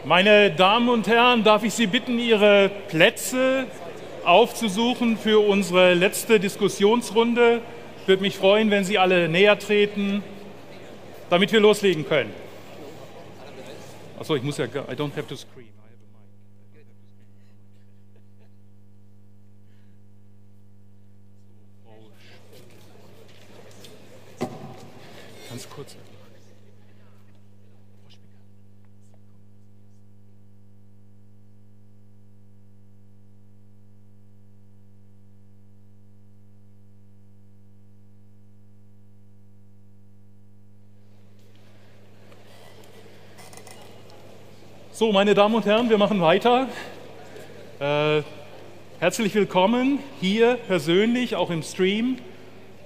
Meine Damen und Herren, darf ich Sie bitten, Ihre Plätze aufzusuchen für unsere letzte Diskussionsrunde. Ich würde mich freuen, wenn Sie alle näher treten, damit wir loslegen können. Achso, ich muss ja, I don't have to scream. Ganz kurz. So, meine Damen und Herren, wir machen weiter. Herzlich willkommen hier persönlich, auch im Stream,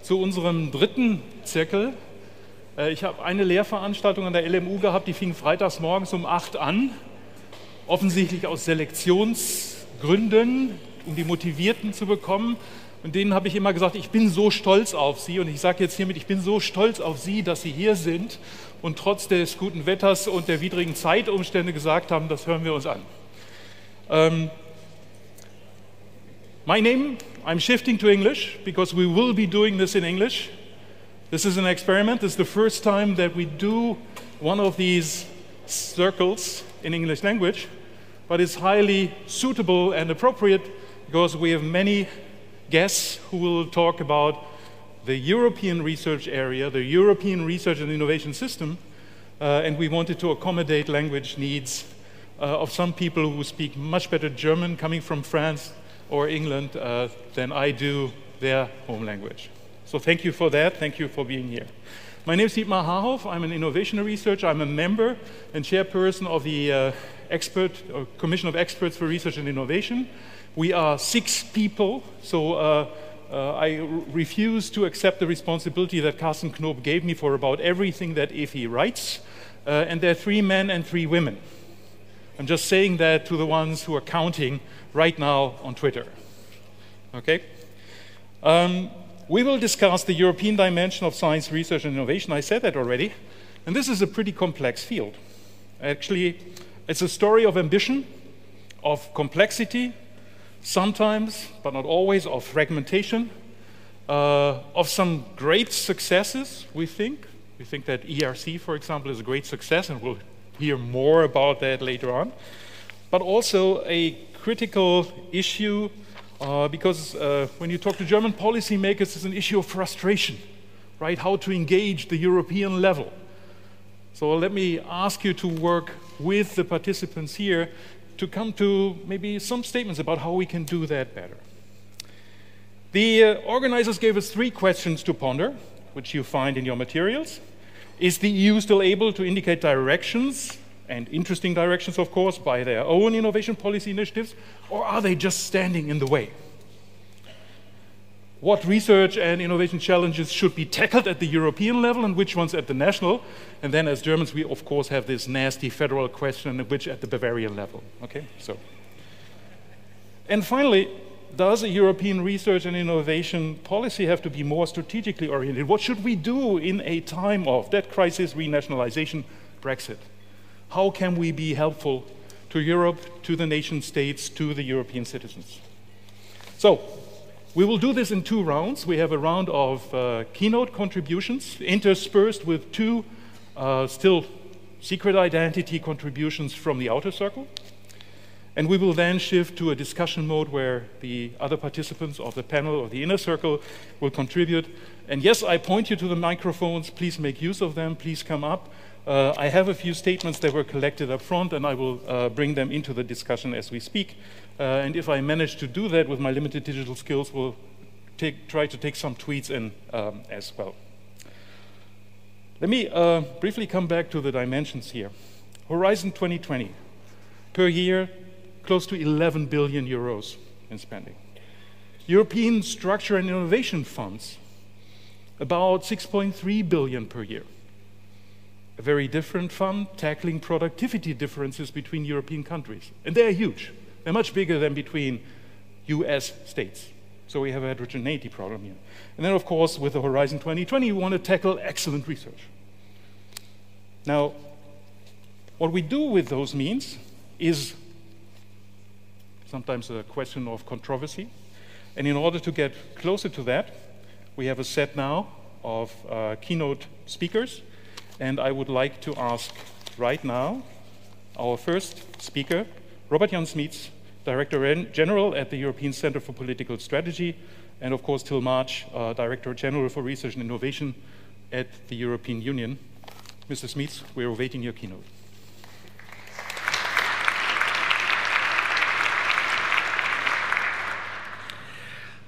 zu unserem dritten Zirkel. Ich habe eine Lehrveranstaltung an der LMU gehabt, die fing freitags morgens um 8 an, offensichtlich aus Selektionsgründen, um die Motivierten zu bekommen. Und denen habe ich immer gesagt, ich bin so stolz auf Sie, und ich sage jetzt hiermit, ich bin so stolz auf Sie, dass Sie hier sind und trotz des guten Wetters und der widrigen Zeitumstände gesagt haben, das hören wir uns an. My name, I'm shifting to English because we will be doing this in English. This is an experiment. This is the first time that we do one of these circles in English language, but it's highly suitable and appropriate because we have many guests who will talk about the European research area, the European research and innovation system, and we wanted to accommodate language needs of some people who speak much better German coming from France or England than I do their home language. So thank you for that, thank you for being here. My name is Dietmar Haarhoff, I'm an innovation researcher, I'm a member and chairperson of the Commission of Experts for Research and Innovation. We are 6 people, so I refuse to accept the responsibility that Carsten Knob gave me for about everything that EFI writes, and there are 3 men and 3 women. I'm just saying that to the ones who are counting right now on Twitter. Okay? We will discuss the European dimension of science, research and innovation. I said that already, and this is a pretty complex field. Actually, it's a story of ambition, of complexity, sometimes, but not always, of fragmentation, of some great successes, we think. We think that ERC, for example, is a great success, and we'll hear more about that later on. But also a critical issue, because when you talk to German policymakers, it's an issue of frustration, right? How to engage the European level. So let me ask you to work with the participants here to come to maybe some statements about how we can do that better. The organizers gave us 3 questions to ponder, which you find in your materials. Is the EU still able to indicate directions, and interesting directions, of course, by their own innovation policy initiatives, or are they just standing in the way? What research and innovation challenges should be tackled at the European level and which ones at the national? And then as Germans, we of course have this nasty federal question, which at the Bavarian level, okay? So. And finally, does a European research and innovation policy have to be more strategically oriented? What should we do in a time of debt crisis, renationalization, Brexit? How can we be helpful to Europe, to the nation states, to the European citizens? So, we will do this in 2 rounds. We have a round of keynote contributions interspersed with 2 still secret identity contributions from the outer circle. And we will then shift to a discussion mode where the other participants of the panel of the inner circle will contribute. And yes, I point you to the microphones. Please make use of them. Please come up. I have a few statements that were collected up front, and I will bring them into the discussion as we speak. And if I manage to do that with my limited digital skills, we'll try to take some tweets in as well. Let me briefly come back to the dimensions here. Horizon 2020, per year, close to 11 billion euros in spending. European structure and innovation funds, about 6.3 billion per year. A very different fund tackling productivity differences between European countries. And they're huge. They're much bigger than between US states. So we have a heterogeneity problem here. And then, of course, with the Horizon 2020, we want to tackle excellent research. Now, What we do with those means is sometimes a question of controversy. And in order to get closer to that, we have a set now of keynote speakers. And I would like to ask right now our first speaker, Robert Jan Smeets, Director General at the European Center for Political Strategy, and of course, till March, Director General for Research and Innovation at the European Union. Mr. Smeets, we're awaiting your keynote.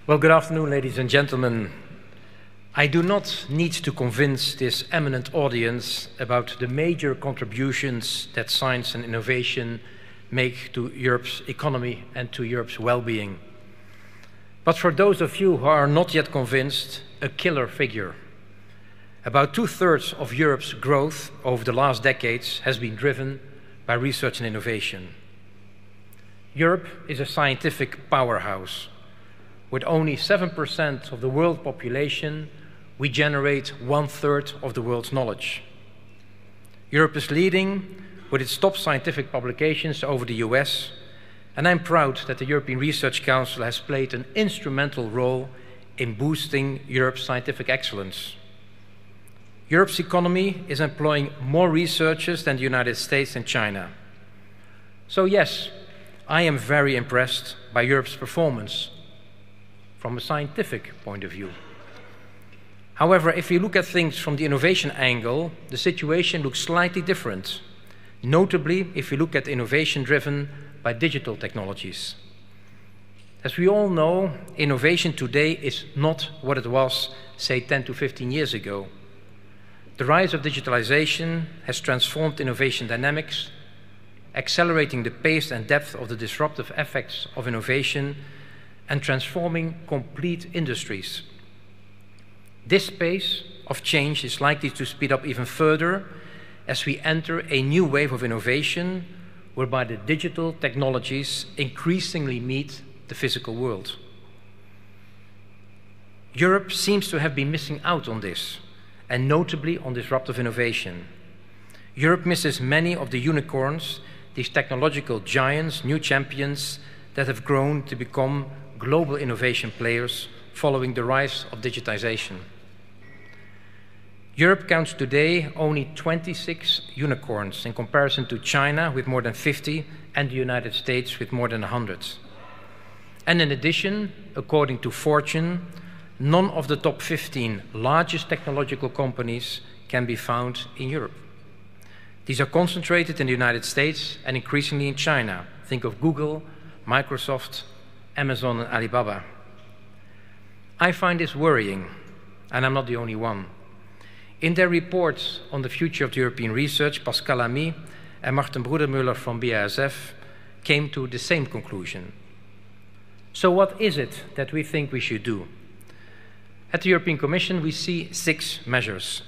Well, good afternoon, ladies and gentlemen. I do not need to convince this eminent audience about the major contributions that science and innovation make to Europe's economy and to Europe's well-being. But for those of you who are not yet convinced, a killer figure. About 2/3 of Europe's growth over the last decades has been driven by research and innovation. Europe is a scientific powerhouse. With only 7% of the world population, we generate 1/3 of the world's knowledge. Europe is leading with its top scientific publications over the US, and I'm proud that the European Research Council has played an instrumental role in boosting Europe's scientific excellence. Europe's economy is employing more researchers than the United States and China. So yes, I am very impressed by Europe's performance from a scientific point of view. However, if you look at things from the innovation angle, the situation looks slightly different, notably if you look at innovation driven by digital technologies. As we all know, innovation today is not what it was, say, 10 to 15 years ago. The rise of digitalization has transformed innovation dynamics, accelerating the pace and depth of the disruptive effects of innovation and transforming complete industries. This pace of change is likely to speed up even further as we enter a new wave of innovation whereby the digital technologies increasingly meet the physical world. Europe seems to have been missing out on this, and notably on disruptive innovation. Europe misses many of the unicorns, these technological giants, new champions that have grown to become global innovation players following the rise of digitization. Europe counts today only 26 unicorns in comparison to China with more than 50 and the United States with more than 100. And in addition, according to Fortune, none of the top 15 largest technological companies can be found in Europe. These are concentrated in the United States and increasingly in China. Think of Google, Microsoft, Amazon, and Alibaba. I find this worrying, and I'm not the only one. In their reports on the future of the European research, Pascal Lamy and Martin Brudermüller from BASF came to the same conclusion. So what is it that we think we should do? At the European Commission, we see 6 measures.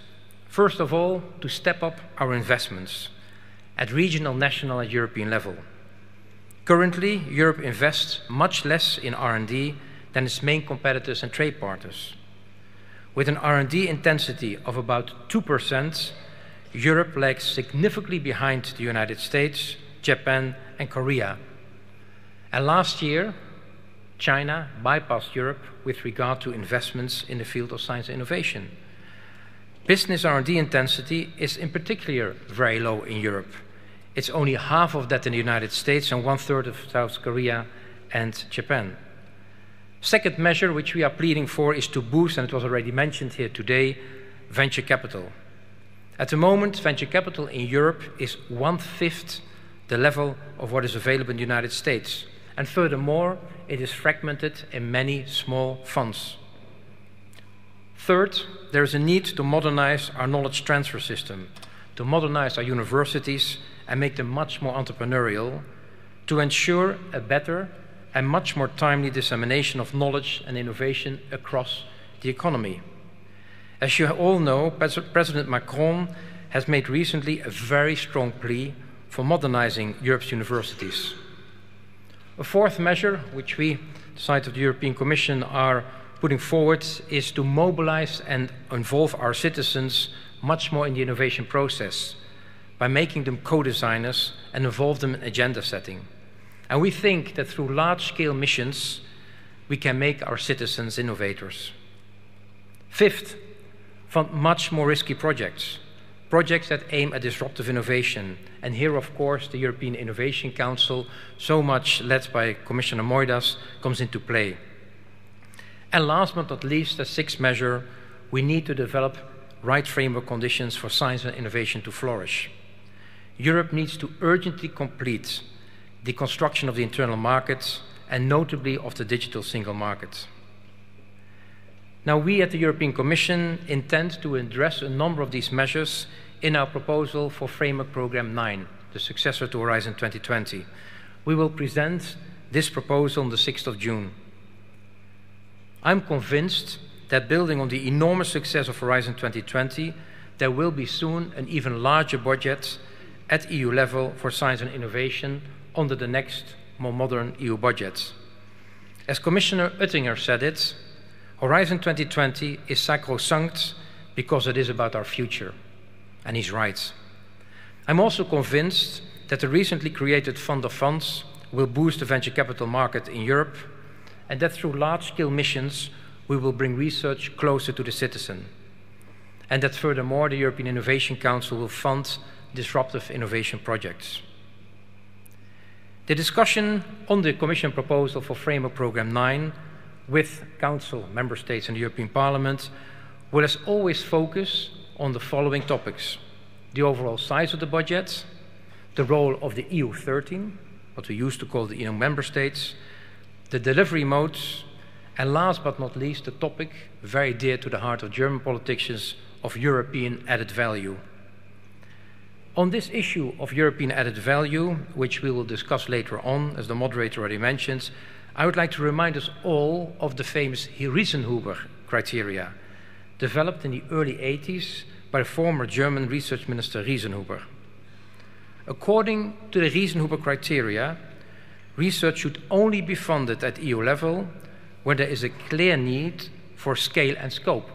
First of all, to step up our investments at regional, national, and European level. Currently, Europe invests much less in R&D than its main competitors and trade partners. With an R&D intensity of about 2%, Europe lags significantly behind the United States, Japan, and Korea. And last year, China bypassed Europe with regard to investments in the field of science and innovation. Business R&D intensity is in particular very low in Europe. It's only half of that in the United States and 1/3 of South Korea and Japan. Second measure which we are pleading for is to boost, and it was already mentioned here today, venture capital. At the moment, venture capital in Europe is 1/5 the level of what is available in the United States. And furthermore, it is fragmented in many small funds. Third, there is a need to modernize our knowledge transfer system, to modernize our universities and make them much more entrepreneurial, to ensure a better and much more timely dissemination of knowledge and innovation across the economy. As you all know, President Macron has made recently a very strong plea for modernizing Europe's universities. A fourth measure, which we, the side of the European Commission, are putting forward, is to mobilize and involve our citizens much more in the innovation process by making them co-designers and involve them in agenda setting. And we think that through large-scale missions, we can make our citizens innovators. Fifth, fund much more risky projects, projects that aim at disruptive innovation. And here, of course, the European Innovation Council, so much led by Commissioner Moedas, comes into play. And last but not least, the sixth measure, we need to develop right framework conditions for science and innovation to flourish. Europe needs to urgently complete the construction of the internal market, and notably of the digital single market. Now, we at the European Commission intend to address a number of these measures in our proposal for Framework Programme 9, the successor to Horizon 2020. We will present this proposal on the 6th of June. I'm convinced that building on the enormous success of Horizon 2020, there will be soon an even larger budget at EU level for science and innovation under the next, more modern EU budget. As Commissioner Oettinger said it, Horizon 2020 is sacrosanct because it is about our future. And he's right. I'm also convinced that the recently created Fund of Funds will boost the venture capital market in Europe, and that through large-scale missions, we will bring research closer to the citizen. And that furthermore, the European Innovation Council will fund disruptive innovation projects. The discussion on the Commission proposal for Framework Programme 9 with Council, Member States and the European Parliament will as always focus on the following topics: the overall size of the budget, the role of the EU 13, what we used to call the EU Member States, the delivery modes, and last but not least, the topic very dear to the heart of German politicians of European added value. On this issue of European added value, which we will discuss later on, as the moderator already mentioned, I would like to remind us all of the famous Riesenhuber criteria, developed in the early 80s by former German research minister Riesenhuber. According to the Riesenhuber criteria, research should only be funded at EU level where there is a clear need for scale and scope.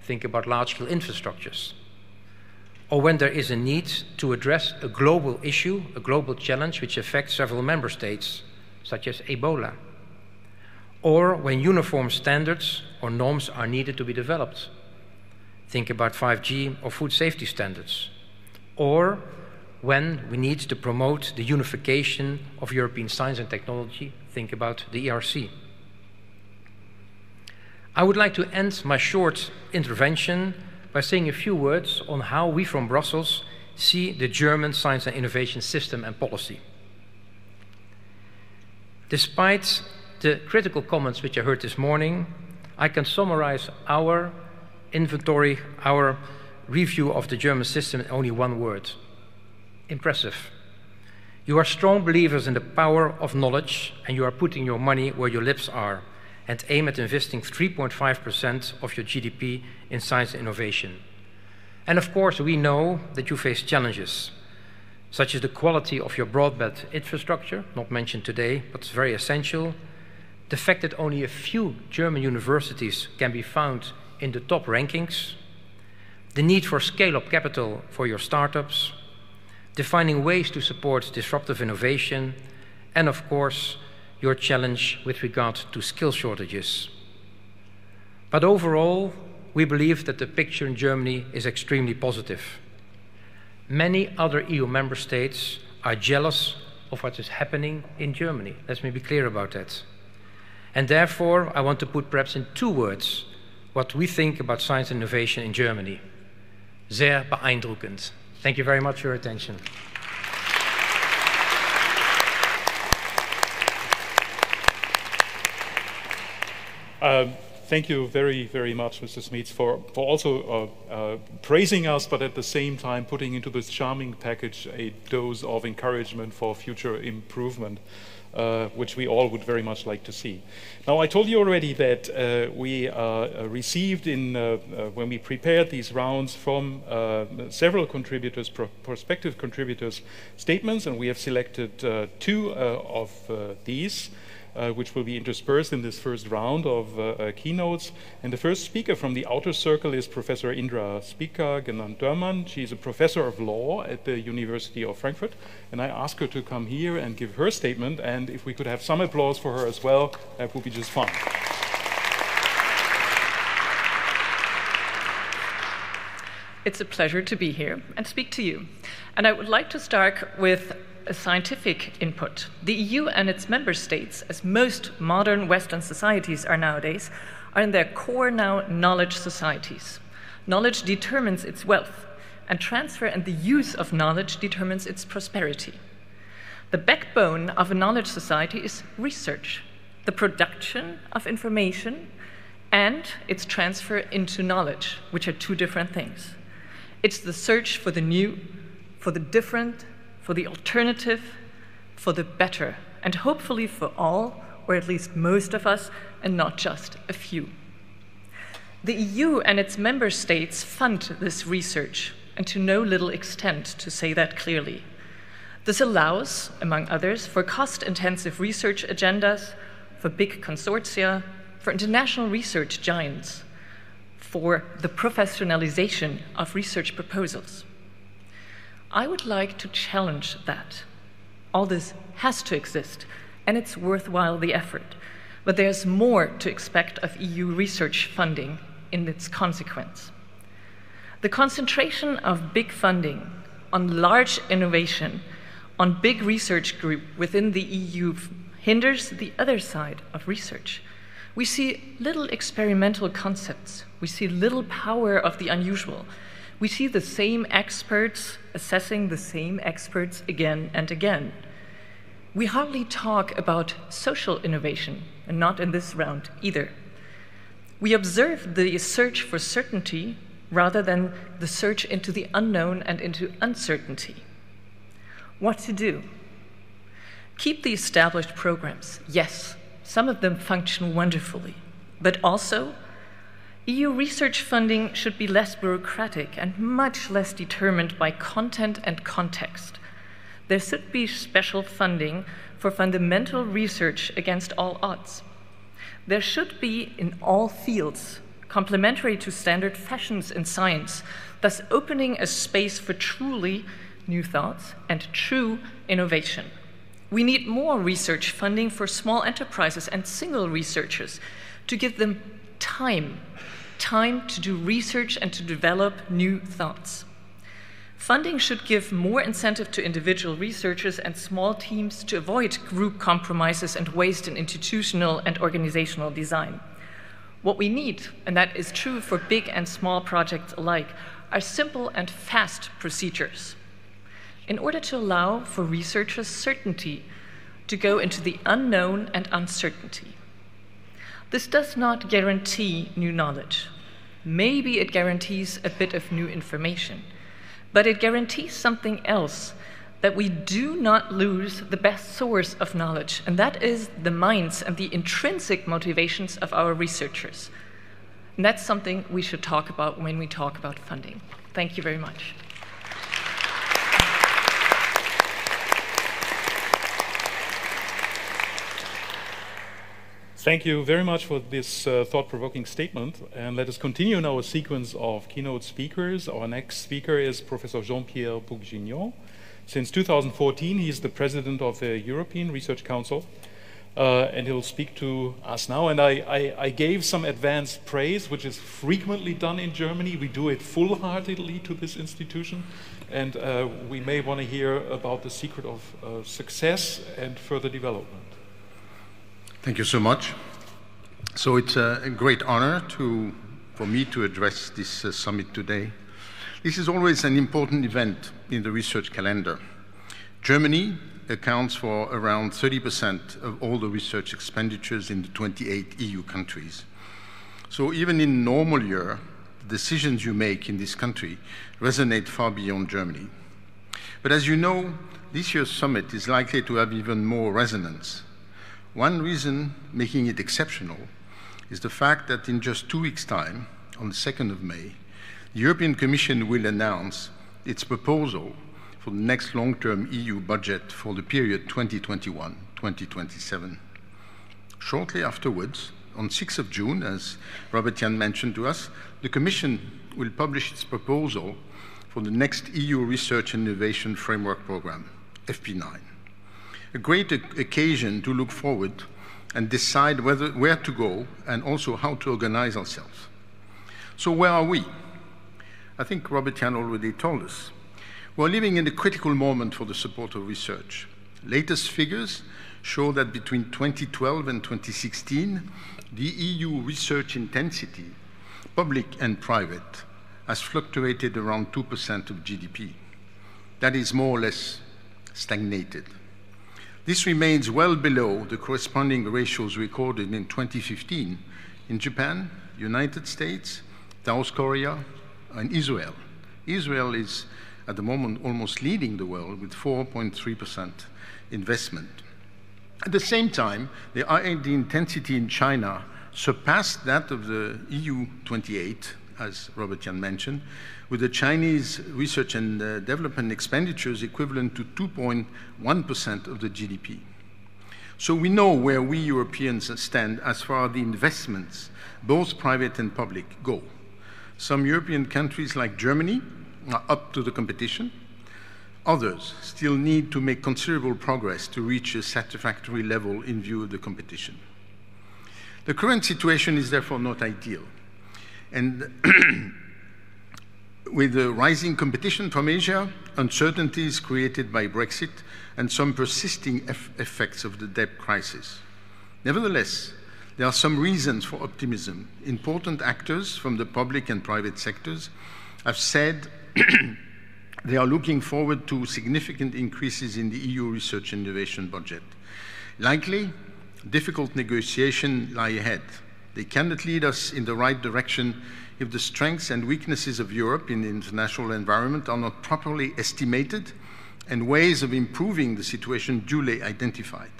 Think about large-scale infrastructures. Or when there is a need to address a global issue, a global challenge which affects several member states, such as Ebola. Or when uniform standards or norms are needed to be developed. Think about 5G or food safety standards. Or when we need to promote the unification of European science and technology. Think about the ERC. I would like to end my short intervention by saying a few words on how we from Brussels see the German science and innovation system and policy. Despite the critical comments which I heard this morning, I can summarize our inventory, our review of the German system in only one word: impressive. You are strong believers in the power of knowledge, and you are putting your money where your lips are, and aim at investing 3.5% of your GDP in science and innovation. And of course, we know that you face challenges, such as the quality of your broadband infrastructure, not mentioned today, but it's very essential, the fact that only a few German universities can be found in the top rankings, the need for scale-up capital for your startups, defining ways to support disruptive innovation, and of course, your challenge with regard to skill shortages. But overall, we believe that the picture in Germany is extremely positive. Many other EU member states are jealous of what is happening in Germany. Let me be clear about that. And therefore, I want to put perhaps in two words what we think about science and innovation in Germany. Sehr beeindruckend. Thank you very much for your attention. Thank you very, very much, Mr. Smeets, for also praising us, but at the same time putting into this charming package a dose of encouragement for future improvement, which we all would very much like to see. Now, I told you already that we received when we prepared these rounds from several contributors, prospective contributors' statements, and we have selected two of these. which will be interspersed in this first round of keynotes. And the first speaker from the outer circle is Professor Indra Spika Genant-Dörmann. She's a professor of law at the University of Frankfurt. And I asked her to come here and give her statement. And if we could have some applause for her as well, that would be just fine. It's a pleasure to be here and speak to you. And I would like to start with a scientific input. The EU and its member states, as most modern Western societies are nowadays, are in their core now knowledge societies. Knowledge determines its wealth, and transfer and the use of knowledge determines its prosperity. The backbone of a knowledge society is research, the production of information, and its transfer into knowledge, which are two different things. It's the search for the new, for the different, for the alternative, for the better, and hopefully for all, or at least most of us, and not just a few. The EU and its member states fund this research, and to no little extent, to say that clearly. This allows, among others, for cost-intensive research agendas, for big consortia, for international research giants, for the professionalization of research proposals. I would like to challenge that. All this has to exist, and it's worthwhile the effort. But there's more to expect of EU research funding in its consequence. The concentration of big funding on large innovation, on big research group within the EU hinders the other side of research. We see little experimental concepts. We see little power of the unusual. We see the same experts assessing the same experts again and again. We hardly talk about social innovation, and not in this round either. We observe the search for certainty rather than the search into the unknown and into uncertainty. What to do? Keep the established programs, yes. Some of them function wonderfully, but also EU research funding should be less bureaucratic and much less determined by content and context. There should be special funding for fundamental research against all odds. There should be, in all fields, complementary to standard fashions in science, thus opening a space for truly new thoughts and true innovation. We need more research funding for small enterprises and single researchers to give them time to do research and to develop new thoughts. Funding should give more incentive to individual researchers and small teams to avoid group compromises and waste in institutional and organizational design. What we need, and that is true for big and small projects alike, are simple and fast procedures. In order to allow for researchers certainty to go into the unknown and uncertainty. This does not guarantee new knowledge. Maybe it guarantees a bit of new information, but it guarantees something else, that we do not lose the best source of knowledge, and that is the minds and the intrinsic motivations of our researchers. And that's something we should talk about when we talk about funding. Thank you very much. Thank you very much for this thought-provoking statement. And let us continue in our sequence of keynote speakers. Our next speaker is Professor Jean-Pierre Bourguignon. Since 2014, he is the president of the European Research Council, and he'll speak to us now. And I gave some advanced praise, which is frequently done in Germany. We do it full-heartedly to this institution, and we may want to hear about the secret of success and further development. Thank you so much. So it's a great honor for me to address this summit today. This is always an important event in the research calendar. Germany accounts for around 30% of all the research expenditures in the 28 EU countries. So even in a normal year, the decisions you make in this country resonate far beyond Germany. But as you know, this year's summit is likely to have even more resonance. One reason making it exceptional is the fact that in just 2 weeks' time, on the 2nd of May, the European Commission will announce its proposal for the next long-term EU budget for the period 2021-2027. Shortly afterwards, on 6th of June, as Robert Jan mentioned to us, the Commission will publish its proposal for the next EU Research and Innovation Framework Programme, FP9. A great occasion to look forward and decide where to go and also how to organize ourselves. So where are we? I think Robert Jan already told us. We're living in a critical moment for the support of research. Latest figures show that between 2012 and 2016, the EU research intensity, public and private, has fluctuated around 2% of GDP. That is more or less stagnated. This remains well below the corresponding ratios recorded in 2015 in Japan, United States, South Korea, and Israel. Israel is at the moment almost leading the world with 4.3% investment. At the same time, the R&D intensity in China surpassed that of the EU 28, as Robert Jan mentioned, with the Chinese research and development expenditures equivalent to 2.1% of the GDP. So we know where we Europeans stand as far as the investments, both private and public, go. Some European countries like Germany are up to the competition. Others still need to make considerable progress to reach a satisfactory level in view of the competition. The current situation is therefore not ideal. And with the rising competition from Asia, uncertainties created by Brexit, and some persisting effects of the debt crisis. Nevertheless, there are some reasons for optimism. Important actors from the public and private sectors have said they are looking forward to significant increases in the EU research and innovation budget. Likely, difficult negotiations lie ahead. They cannot lead us in the right direction if the strengths and weaknesses of Europe in the international environment are not properly estimated and ways of improving the situation duly identified.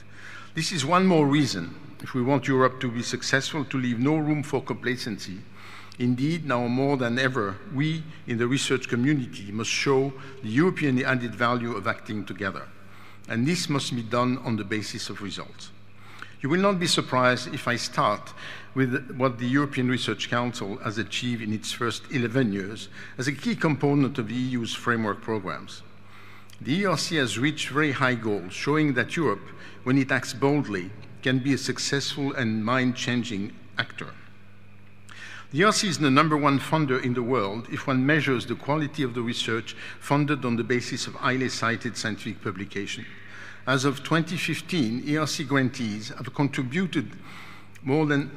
This is one more reason, if we want Europe to be successful, to leave no room for complacency. Indeed, now more than ever, we in the research community must show the European added value of acting together. And this must be done on the basis of results. You will not be surprised if I start with what the European Research Council has achieved in its first 11 years as a key component of the EU's framework programs. The ERC has reached very high goals, showing that Europe, when it acts boldly, can be a successful and mind-changing actor. The ERC is the #1 funder in the world if one measures the quality of the research funded on the basis of highly cited scientific publication. As of 2015, ERC grantees have contributed more than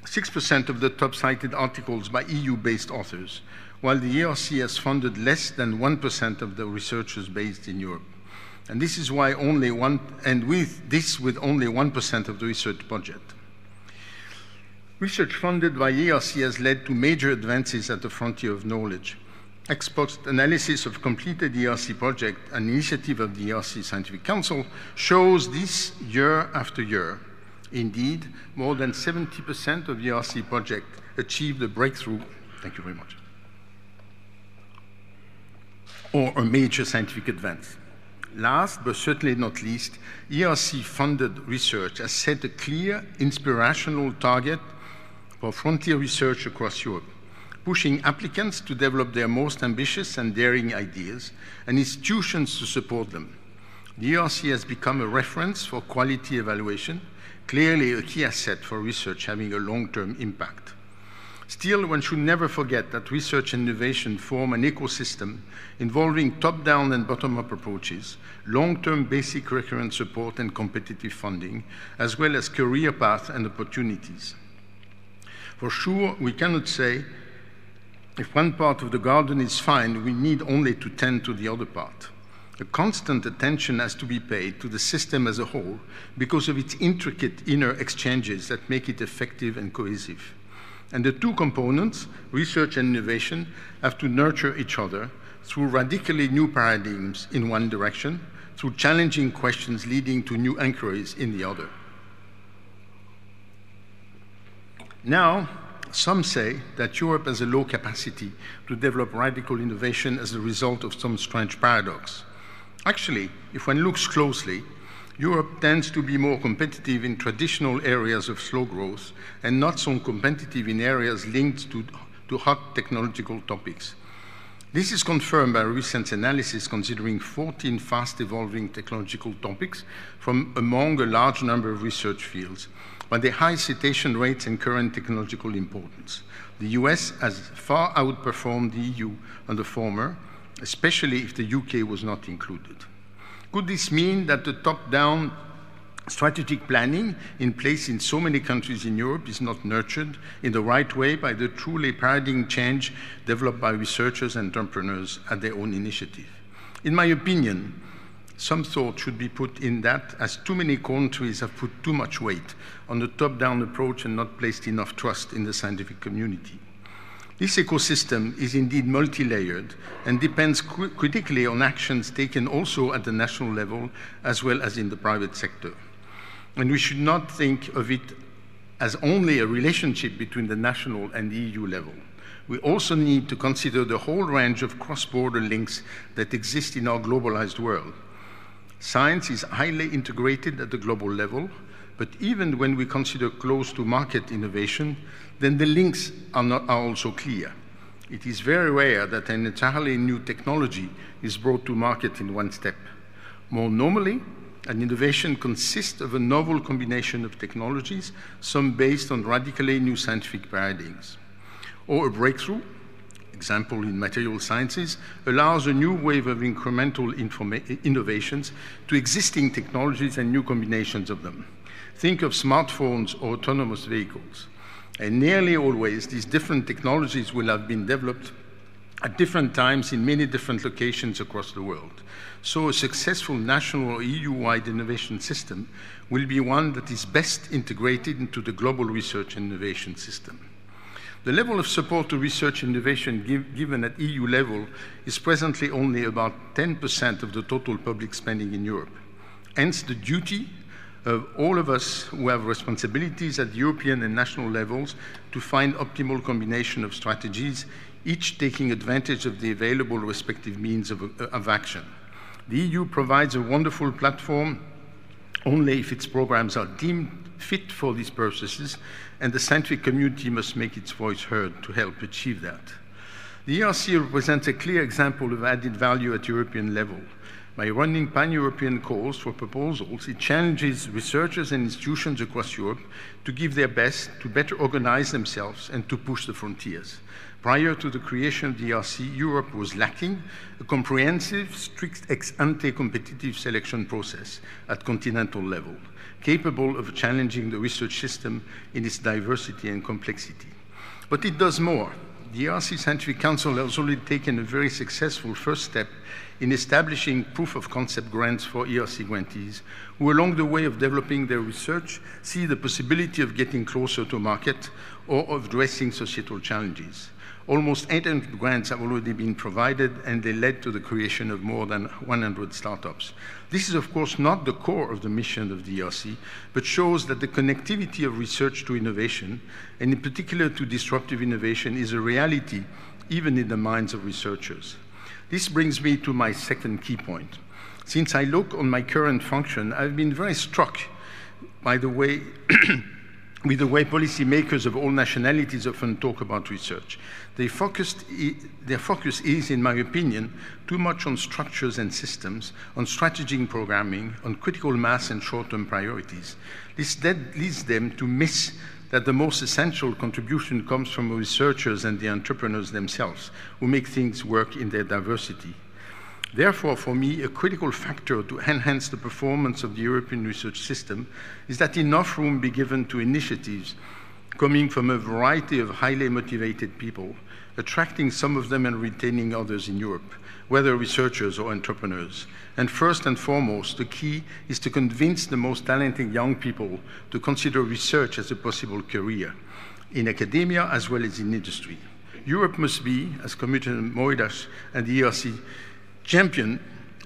6% of the top-cited articles by EU-based authors, while the ERC has funded less than 1% of the researchers based in Europe. And this is why only with only 1% of the research budget. Research funded by ERC has led to major advances at the frontier of knowledge. Ex post analysis of completed ERC project, an initiative of the ERC Scientific Council, shows this year after year. Indeed, more than 70% of ERC projects achieved a breakthrough, thank you very much, or a major scientific advance. Last, but certainly not least, ERC-funded research has set a clear, inspirational target for frontier research across Europe, pushing applicants to develop their most ambitious and daring ideas and institutions to support them. The ERC has become a reference for quality evaluation, clearly a key asset for research having a long-term impact. Still, one should never forget that research and innovation form an ecosystem involving top-down and bottom-up approaches, long-term basic recurrent support and competitive funding, as well as career paths and opportunities. For sure, we cannot say if one part of the garden is fine, we need only to tend to the other part. A constant attention has to be paid to the system as a whole because of its intricate inner exchanges that make it effective and cohesive. And the two components, research and innovation, have to nurture each other through radically new paradigms in one direction, through challenging questions leading to new inquiries in the other. Now, some say that Europe has a low capacity to develop radical innovation as a result of some strange paradox. Actually, if one looks closely, Europe tends to be more competitive in traditional areas of slow growth and not so competitive in areas linked to hot technological topics. This is confirmed by recent analysis considering 14 fast-evolving technological topics from among a large number of research fields, by their high citation rates and current technological importance. The US has far outperformed the EU on the former, especially if the UK was not included. Could this mean that the top-down strategic planning in place in so many countries in Europe is not nurtured in the right way by the truly paradigm change developed by researchers and entrepreneurs at their own initiative? In my opinion, some thought should be put in that, as too many countries have put too much weight on the top-down approach and not placed enough trust in the scientific community. This ecosystem is indeed multi-layered and depends critically on actions taken also at the national level as well as in the private sector. And we should not think of it as only a relationship between the national and the EU level. We also need to consider the whole range of cross-border links that exist in our globalized world. Science is highly integrated at the global level, but even when we consider close-to-market innovation, then the links are also clear. It is very rare that an entirely new technology is brought to market in one step. More normally, an innovation consists of a novel combination of technologies, some based on radically new scientific paradigms. Or a breakthrough, example in material sciences, allows a new wave of incremental innovations to existing technologies and new combinations of them. Think of smartphones or autonomous vehicles. And nearly always, these different technologies will have been developed at different times in many different locations across the world. So a successful national or EU-wide innovation system will be one that is best integrated into the global research and innovation system. The level of support to research and innovation given at EU level is presently only about 10% of the total public spending in Europe. Hence, the duty of all of us who have responsibilities at European and national levels to find optimal combination of strategies, each taking advantage of the available respective means of action. The EU provides a wonderful platform only if its programs are deemed fit for these purposes, and the scientific community must make its voice heard to help achieve that. The ERC represents a clear example of added value at European level. By running pan-European calls for proposals, it challenges researchers and institutions across Europe to give their best, to better organize themselves, and to push the frontiers. Prior to the creation of the ERC, Europe was lacking a comprehensive, strict ex-ante competitive selection process at continental level, capable of challenging the research system in its diversity and complexity. But it does more. The ERC Scientific Council has already taken a very successful first step in establishing proof-of-concept grants for ERC grantees, who along the way of developing their research see the possibility of getting closer to market or of addressing societal challenges. Almost 800 grants have already been provided, and they led to the creation of more than 100 startups. This is, of course, not the core of the mission of the ERC, but shows that the connectivity of research to innovation, and in particular to disruptive innovation, is a reality even in the minds of researchers. This brings me to my second key point. Since I look on my current function, I've been very struck by the way with the way policymakers of all nationalities often talk about research. Their focus is, in my opinion, too much on structures and systems, on strategy and programming, on critical mass and short-term priorities. This leads them to miss that the most essential contribution comes from researchers and the entrepreneurs themselves, who make things work in their diversity. Therefore, for me, a critical factor to enhance the performance of the European research system is that enough room be given to initiatives coming from a variety of highly motivated people, attracting some of them and retaining others in Europe, whether researchers or entrepreneurs. And first and foremost, the key is to convince the most talented young people to consider research as a possible career, in academia as well as in industry. Europe must be, as Commissioner Moedas and the ERC champion,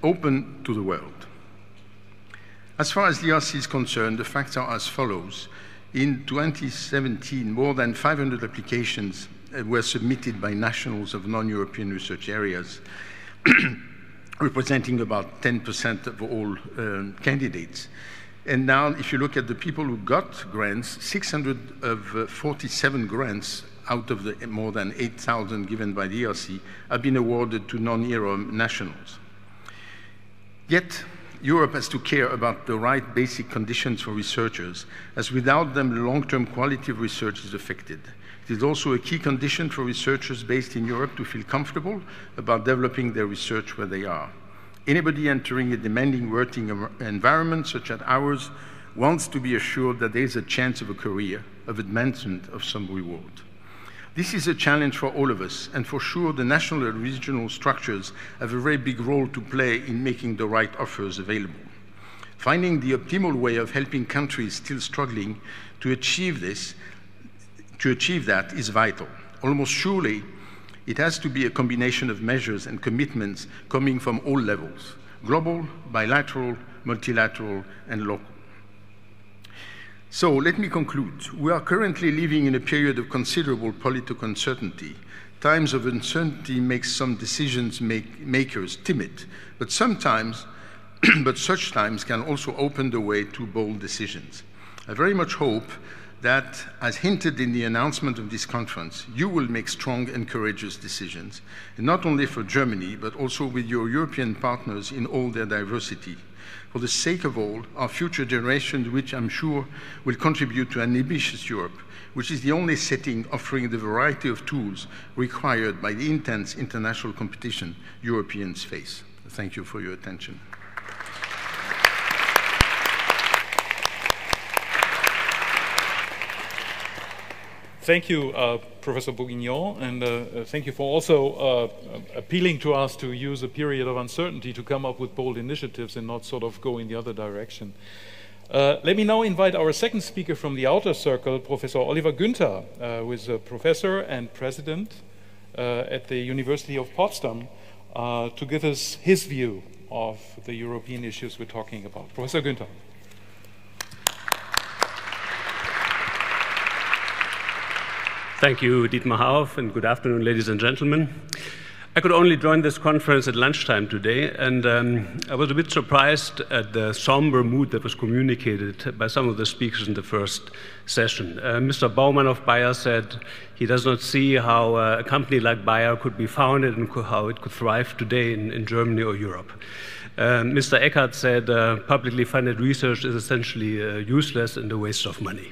open to the world. As far as the ERC is concerned, the facts are as follows. In 2017, more than 500 applications were submitted by nationals of non-European research areas. representing about 10% of all candidates. And now, if you look at the people who got grants, 647 grants out of the more than 8,000 given by the ERC have been awarded to non-euro nationals. Yet, Europe has to care about the right basic conditions for researchers, as without them, the long-term quality of research is affected. It is also a key condition for researchers based in Europe to feel comfortable about developing their research where they are. Anybody entering a demanding working environment such as ours wants to be assured that there is a chance of a career, of advancement, of some reward. This is a challenge for all of us, and for sure the national and regional structures have a very big role to play in making the right offers available. Finding the optimal way of helping countries still struggling to achieve that is vital. Almost surely, it has to be a combination of measures and commitments coming from all levels: global, bilateral, multilateral, and local. So let me conclude. We are currently living in a period of considerable political uncertainty. Times of uncertainty make some makers timid, but sometimes, but such times can also open the way to bold decisions. I very much hope that, as hinted in the announcement of this conference, you will make strong and courageous decisions, and not only for Germany, but also with your European partners in all their diversity, for the sake of all, our future generations, which I'm sure will contribute to an ambitious Europe, which is the only setting offering the variety of tools required by the intense international competition Europeans face. Thank you for your attention. Thank you, Professor Bourguignon, and thank you for also appealing to us to use a period of uncertainty to come up with bold initiatives and not sort of go in the other direction. Let me now invite our second speaker from the outer circle, Professor Oliver Günther, who is a professor and president at the University of Potsdam, to give us his view of the European issues we're talking about. Professor Günther. Thank you, Dietmar Hauff, and good afternoon, ladies and gentlemen. I could only join this conference at lunchtime today, and I was a bit surprised at the somber mood that was communicated by some of the speakers in the first session. Mr. Baumann of Bayer said he does not see how a company like Bayer could be founded and how it could thrive today in Germany or Europe. Mr. Eckert said publicly funded research is essentially useless and a waste of money.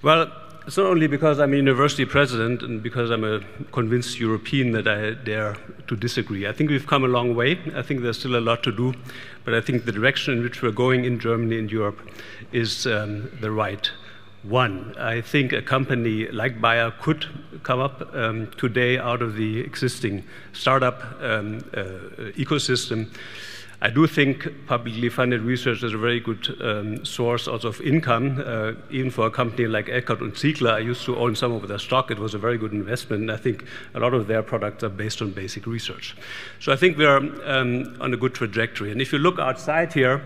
Well, it's not only because I'm a university president and because I'm a convinced European that I dare to disagree. I think we've come a long way. I think there's still a lot to do, but I think the direction in which we're going in Germany and Europe is the right one. I think a company like Bayer could come up today out of the existing startup ecosystem. I do think publicly funded research is a very good source also of income, even for a company like Eckert & Ziegler. I used to own some of their stock. It was a very good investment, and I think a lot of their products are based on basic research. So I think we are on a good trajectory. And if you look outside here,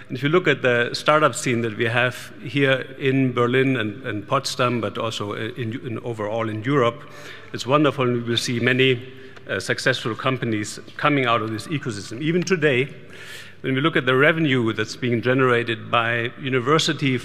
and if you look at the startup scene that we have here in Berlin and Potsdam, but also overall in Europe, it's wonderful, and we will see many successful companies coming out of this ecosystem. Even today, when we look at the revenue that's being generated by university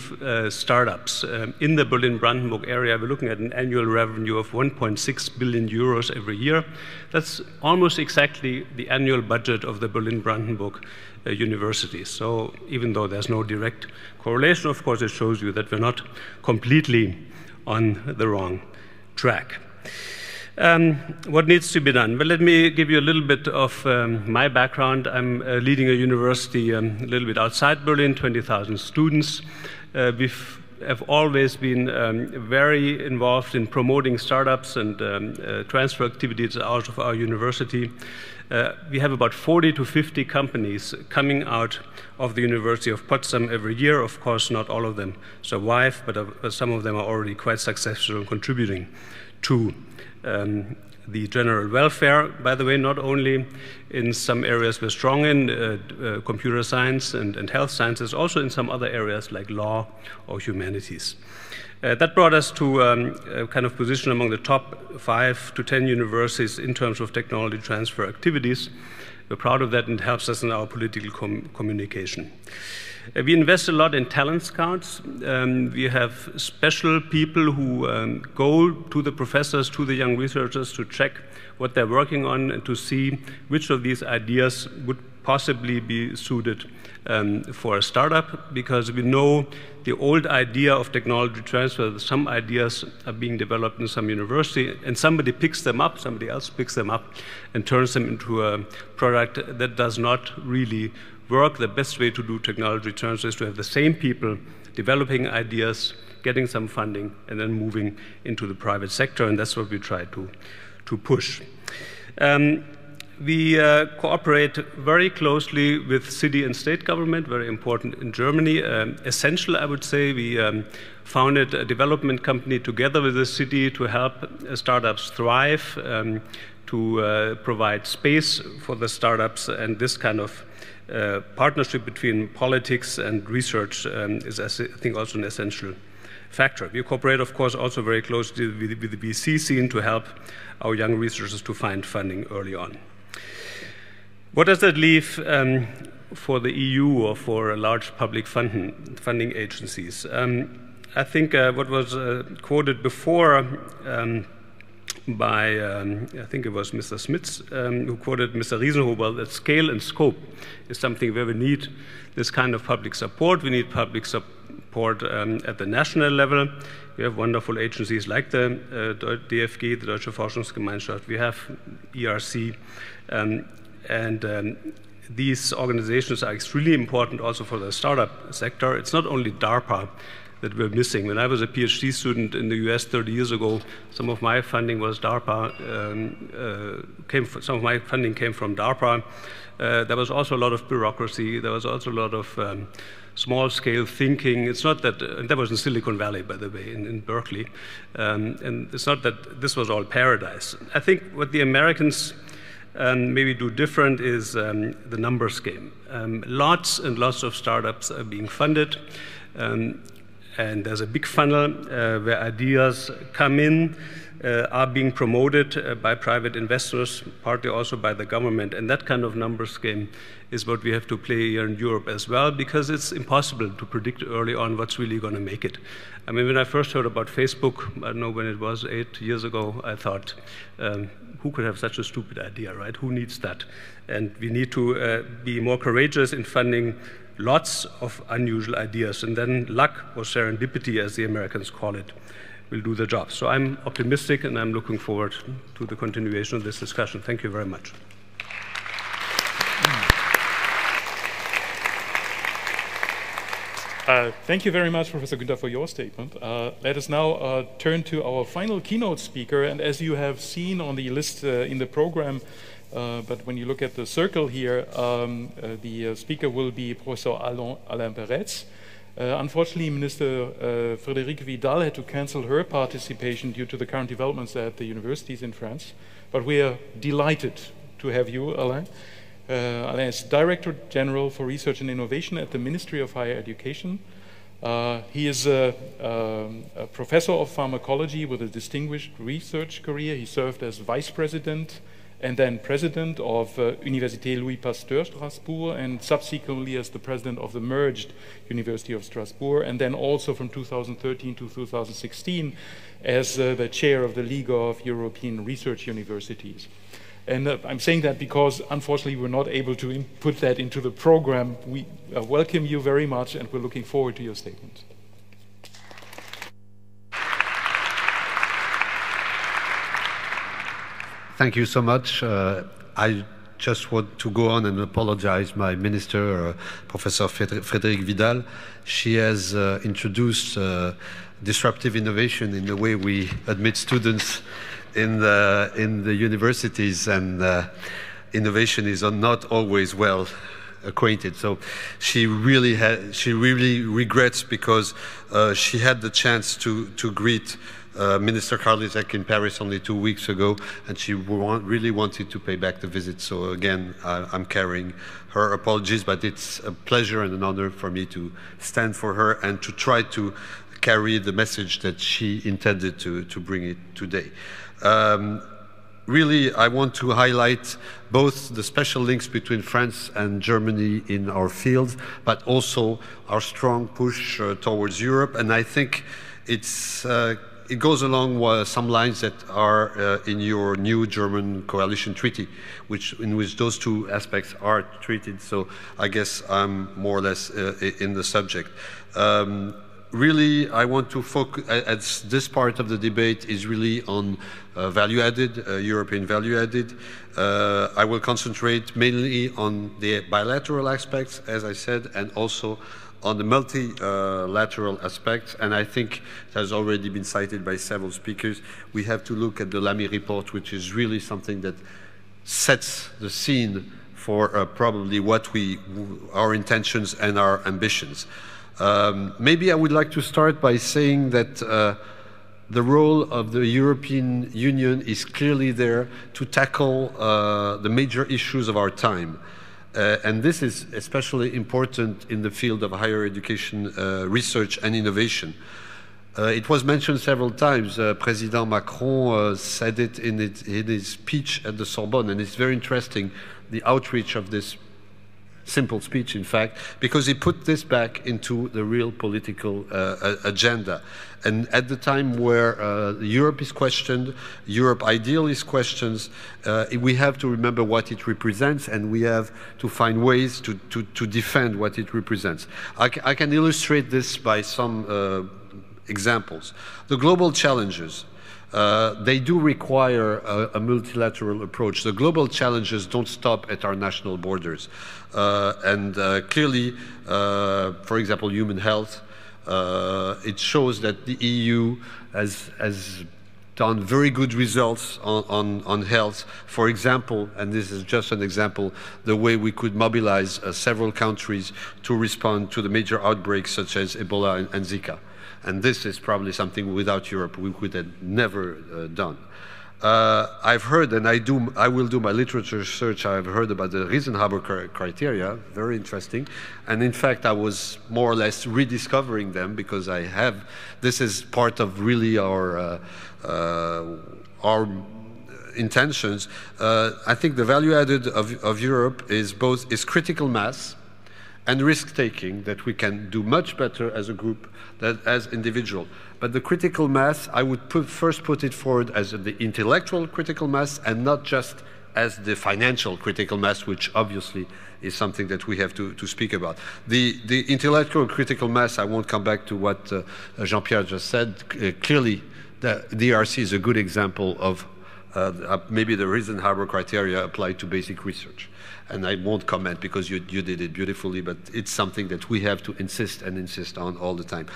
startups in the Berlin-Brandenburg area, we're looking at an annual revenue of 1.6 billion euros every year. That's almost exactly the annual budget of the Berlin-Brandenburg University. So even though there's no direct correlation, of course, it shows you that we're not completely on the wrong track. What needs to be done? Well, let me give you a little bit of my background. I'm leading a university a little bit outside Berlin, 20,000 students. We have always been very involved in promoting startups and transfer activities out of our university. We have about 40 to 50 companies coming out of the University of Potsdam every year. Of course, not all of them survive, but some of them are already quite successful in contributing to the general welfare, by the way, not only in some areas we're strong in, computer science and health sciences, also in some other areas like law or humanities. That brought us to a kind of position among the top 5 to 10 universities in terms of technology transfer activities. We're proud of that, and it helps us in our political communication. We invest a lot in talent scouts. We have special people who go to the professors, to the young researchers to check what they're working on and to see which of these ideas would possibly be suited for a startup, because we know the old idea of technology transfer, some ideas are being developed in some university and somebody picks them up, somebody else picks them up and turns them into a product that does not really work. The best way to do technology transfer is to have the same people developing ideas, getting some funding, and then moving into the private sector, and that's what we try to push. We cooperate very closely with city and state government, very important in Germany. Essential, I would say. We founded a development company together with the city to help startups thrive, to provide space for the startups, and this kind of partnership between politics and research is, I think, also an essential factor. We cooperate, of course, also very closely with the VC scene to help our young researchers to find funding early on. What does that leave for the EU or for large public funding agencies? I think what was quoted before by, I think it was Mr. Smits, who quoted Mr. Riesenhuber, that scale and scope is something where we need this kind of public support. We need public support at the national level. We have wonderful agencies like the DFG, the Deutsche Forschungsgemeinschaft. We have ERC. These organizations are extremely important also for the startup sector. It's not only DARPA that we're missing. When I was a PhD student in the US 30 years ago, some of my funding was DARPA, some of my funding came from DARPA. There was also a lot of bureaucracy. There was also a lot of small-scale thinking. It's not that, and that was in Silicon Valley, by the way, in Berkeley. And it's not that this was all paradise. I think what the Americans maybe do different is the numbers game. Lots and lots of startups are being funded, and there's a big funnel where ideas come in, are being promoted by private investors, partly also by the government, and that kind of numbers game is what we have to play here in Europe as well, because it's impossible to predict early on what's really going to make it. I mean, when I first heard about Facebook, I don't know when it was, 8 years ago, I thought, who could have such a stupid idea, right? Who needs that? And we need to be more courageous in funding lots of unusual ideas, and then luck or serendipity, as the Americans call it, will do the job. So I'm optimistic, and I'm looking forward to the continuation of this discussion. Thank you very much. Thank you very much, Professor Günther, for your statement. Let us now turn to our final keynote speaker. And as you have seen on the list in the program, but when you look at the circle here, the speaker will be Professor Alain Peretz. Unfortunately, Minister Frédérique Vidal had to cancel her participation due to the current developments at the universities in France. But we are delighted to have you, Alain. Alain is Director General for Research and Innovation at the Ministry of Higher Education. He is a professor of pharmacology with a distinguished research career. He served as Vice President and then President of Université Louis Pasteur Strasbourg, and subsequently as the President of the merged University of Strasbourg, and then also from 2013 to 2016 as the Chair of the League of European Research Universities. And I'm saying that because, unfortunately, we're not able to put that into the program. We welcome you very much, and we're looking forward to your statement. Thank you so much. I just want to go on and apologize my minister, Professor Frédérique Vidal. She has introduced disruptive innovation in the way we admit students in the universities, and innovation is not always well acquainted. So she really regrets, because she had the chance to greet Minister Karliczek in Paris only 2 weeks ago, and she really wanted to pay back the visit. So again, I'm carrying her apologies, but it's a pleasure and an honor for me to stand for her and to try to carry the message that she intended to bring it today. really, I want to highlight both the special links between France and Germany in our field, but also our strong push towards Europe. And I think it goes along some lines that are in your new German coalition treaty, in which those two aspects are treated. So I guess I'm more or less in the subject. Really, I want to focus, this part of the debate is really on value added, European value added. I will concentrate mainly on the bilateral aspects, as I said, and also on the multilateral aspects. And I think it has already been cited by several speakers. We have to look at the Lamy report, which is really something that sets the scene for probably our intentions and our ambitions. Maybe I would like to start by saying that the role of the European Union is clearly there to tackle the major issues of our time. And this is especially important in the field of higher education research and innovation. It was mentioned several times. President Macron said it in his speech at the Sorbonne, and it's very interesting, the outreach of this simple speech, in fact, because he put this back into the real political agenda. And at the time where Europe is questioned, Europe ideal is questioned, we have to remember what it represents, and we have to find ways to defend what it represents. I can illustrate this by some examples. The global challenges. They do require a multilateral approach. The global challenges don't stop at our national borders. Clearly, for example, human health, it shows that the EU has done very good results on health. For example, and this is just an example, the way we could mobilize several countries to respond to the major outbreaks such as Ebola and Zika. And this is probably something without Europe we could have never done. I've heard, and I will do my literature search, I've heard about the Riesenhaber criteria, very interesting. And in fact, I was more or less rediscovering them because this is part of really our intentions. I think the value added of Europe is critical mass and risk-taking, that we can do much better as a group than as individual. But the critical mass, I would first put it forward as the intellectual critical mass and not just as the financial critical mass, which obviously is something that we have to speak about. The intellectual critical mass, I won't come back to what Jean-Pierre just said. Clearly, the DRC is a good example of maybe the Riesenhaber criteria applied to basic research. And I won't comment because you did it beautifully, but it's something that we have to insist on all the time.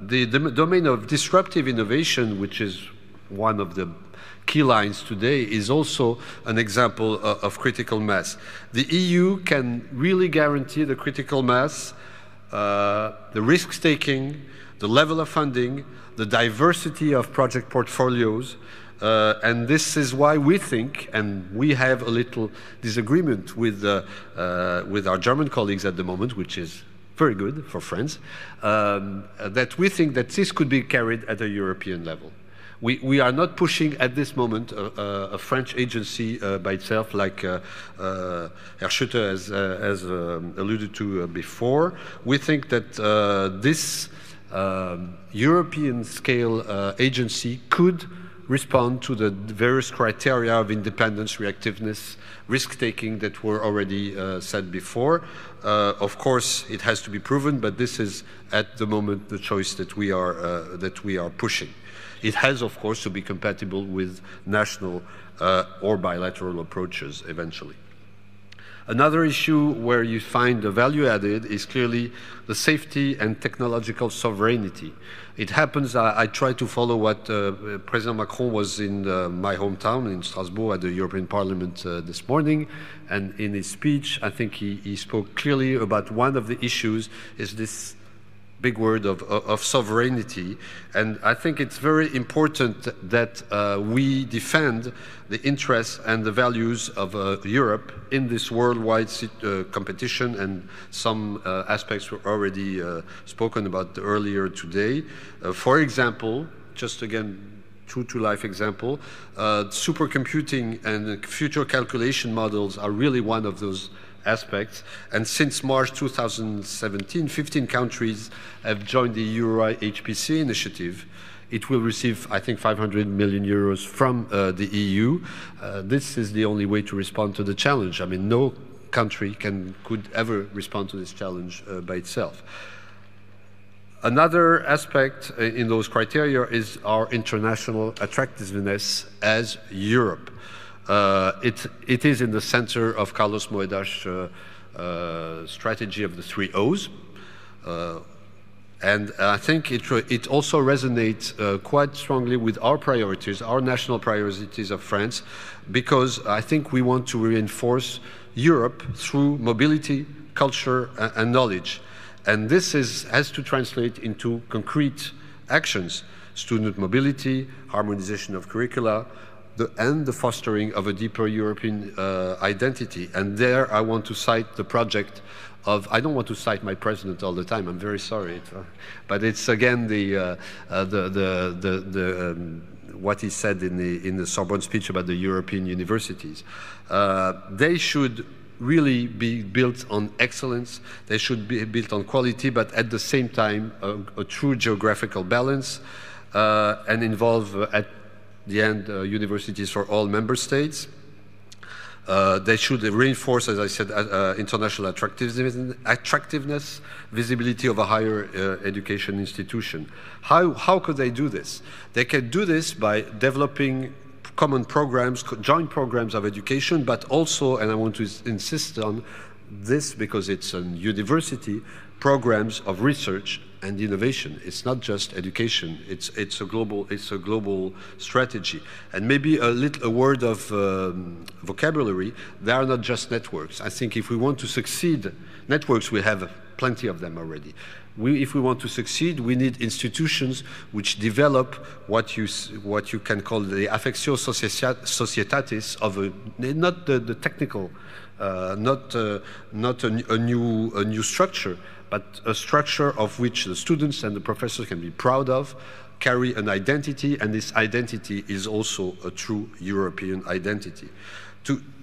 The domain of disruptive innovation, which is one of the key lines today, is also an example of critical mass. The EU can really guarantee the critical mass, the risk-taking, the level of funding, the diversity of project portfolios, and this is why we think, and we have a little disagreement with our German colleagues at the moment, which is very good for France, that we think that this could be carried at a European level. We are not pushing at this moment a French agency by itself, like Herr Schutter has alluded to before. We think that this European scale agency could respond to the various criteria of independence, reactiveness, risk-taking that were already said before. Of course, it has to be proven, but this is at the moment the choice that we are pushing. It has, of course, to be compatible with national or bilateral approaches eventually. Another issue where you find the value added is clearly the safety and technological sovereignty. It happens, I try to follow what President Macron was in my hometown in Strasbourg at the European Parliament this morning, and in his speech I think he spoke clearly about one of the issues is this big word of sovereignty, and I think it's very important that we defend the interests and the values of Europe in this worldwide competition, and some aspects were already spoken about earlier today. For example, just again true-to-life example. Supercomputing and future calculation models are really one of those aspects. And since March 2017, 15 countries have joined the Euro HPC initiative. It will receive, I think, 500 million euros from the EU. This is the only way to respond to the challenge. I mean, no country could ever respond to this challenge by itself. Another aspect in those criteria is our international attractiveness as Europe. It is in the center of Carlos Moedas' strategy of the 3 O's. And I think it also resonates quite strongly with our priorities, our national priorities of France, because I think we want to reinforce Europe through mobility, culture, and knowledge. And this has to translate into concrete actions: student mobility, harmonization of curricula, and the fostering of a deeper European identity. And there I want to cite the project of, I don't want to cite my president all the time, I'm very sorry, but it's again what he said in the Sorbonne speech about the European universities. They should really be built on excellence, they should be built on quality, but at the same time a true geographical balance, and involve at the end universities for all member states. They should reinforce, as I said, international attractiveness, visibility of a higher education institution. How could they do this? They can do this by developing common programs, joint programs of education, but also, and I want to insist on this because it's a university, programs of research and innovation. It's not just education. It's a global strategy. And maybe a word of vocabulary. They are not just networks. I think if we want to succeed, networks we have plenty of them already. If we want to succeed, we need institutions which develop what you can call the affectio societatis of not the technical, not a new structure, but a structure of which the students and the professors can be proud of, carry an identity, and this identity is also a true European identity.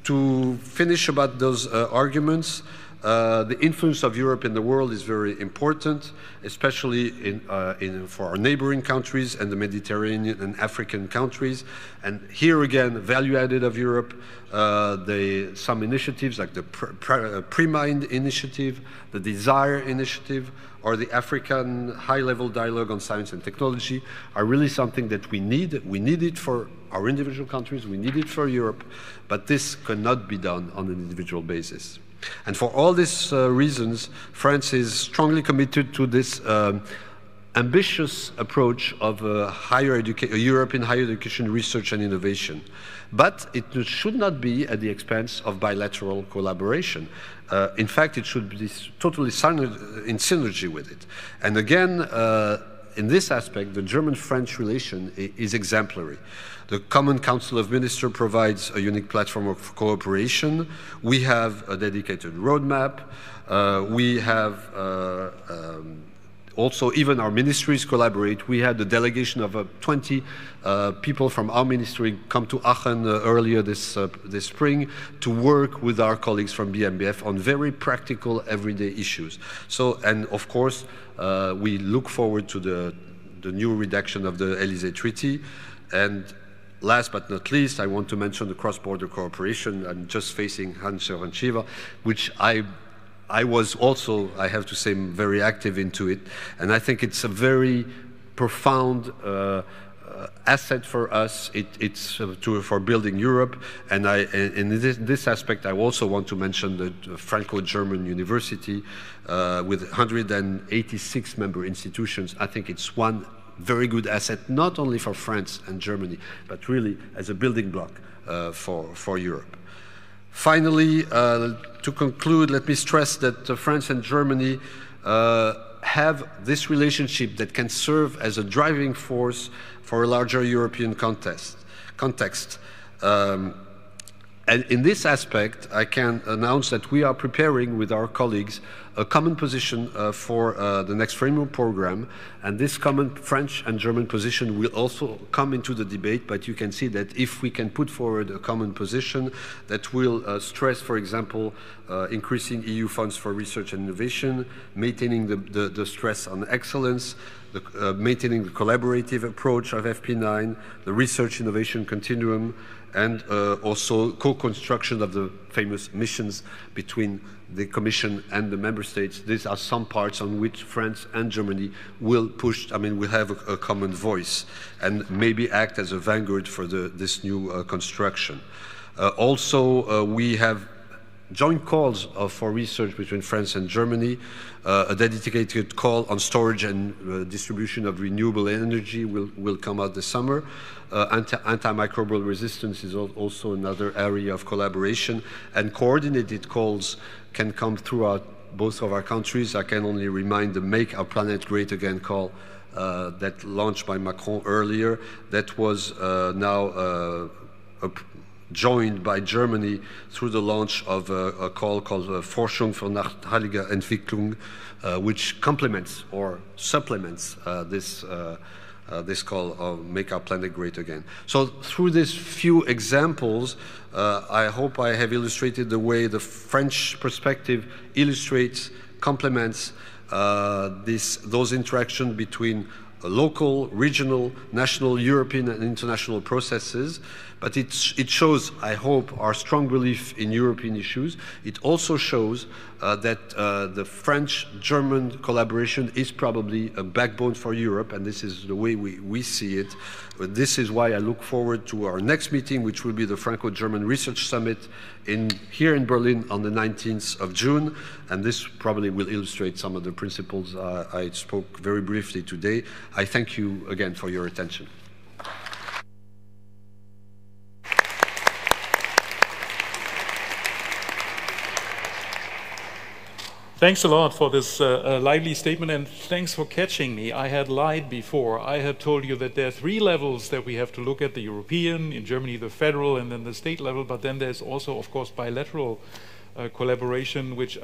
To finish about those arguments, the influence of Europe in the world is very important, especially for our neighboring countries and the Mediterranean and African countries. And here again, value added of Europe, some initiatives like the Pre-Mind initiative, the Desire initiative, or the African high-level dialogue on science and technology are really something that we need. We need it for our individual countries, we need it for Europe, but this cannot be done on an individual basis. And for all these reasons, France is strongly committed to this ambitious approach of European higher education research and innovation. But it should not be at the expense of bilateral collaboration. In fact, it should be totally in synergy with it. And again, in this aspect, the German-French relation is exemplary. The Common Council of Ministers provides a unique platform of cooperation. We have a dedicated roadmap. We have also, even our ministries collaborate. We had a delegation of 20 people from our ministry come to Aachen earlier this spring to work with our colleagues from BMBF on very practical, everyday issues. So, and of course, we look forward to the new redaction of the Élysée Treaty. And last but not least, I want to mention the cross-border cooperation. I'm just facing Hans-Jörgen Schiever, which I was also, I have to say, very active into it. And I think it's a very profound asset for us. It's for building Europe. And in this aspect, I also want to mention the Franco-German University with 186 member institutions. I think it's one very good asset, not only for France and Germany, but really as a building block for Europe. Finally, to conclude, let me stress that France and Germany have this relationship that can serve as a driving force for a larger European context. And And in this aspect, I can announce that we are preparing with our colleagues a common position for the next framework program, and this common French and German position will also come into the debate, but you can see that if we can put forward a common position that will stress, for example, increasing EU funds for research and innovation, maintaining the stress on excellence, maintaining the collaborative approach of FP9, the research innovation continuum, and also co-construction of the famous missions between the Commission and the Member States. These are some parts on which France and Germany will push, will have a common voice and maybe act as a vanguard for this new construction. Also, we have joint calls for research between France and Germany. A dedicated call on storage and distribution of renewable energy will come out this summer. Antimicrobial resistance is also another area of collaboration, and coordinated calls can come throughout both of our countries. I can only remind the Make Our Planet Great Again call that launched by Macron earlier, that was now joined by Germany through the launch of a call called Forschung für nachhaltige Entwicklung, which complements or supplements this call of Make Our Planet Great Again. So through these few examples, I hope I have illustrated the way the French perspective illustrates, complements those interactions between local, regional, national, European and international processes. But it shows, I hope, our strong belief in European issues. It also shows that the French-German collaboration is probably a backbone for Europe, and this is the way we see it. But this is why I look forward to our next meeting, which will be the Franco-German Research Summit here in Berlin on the 19th of June, and this probably will illustrate some of the principles I spoke very briefly today. I thank you again for your attention. Thanks a lot for this lively statement, and thanks for catching me. I had lied before. I had told you that there are 3 levels that we have to look at: the European, in Germany the federal, and then the state level. But then there's also, of course, bilateral collaboration, which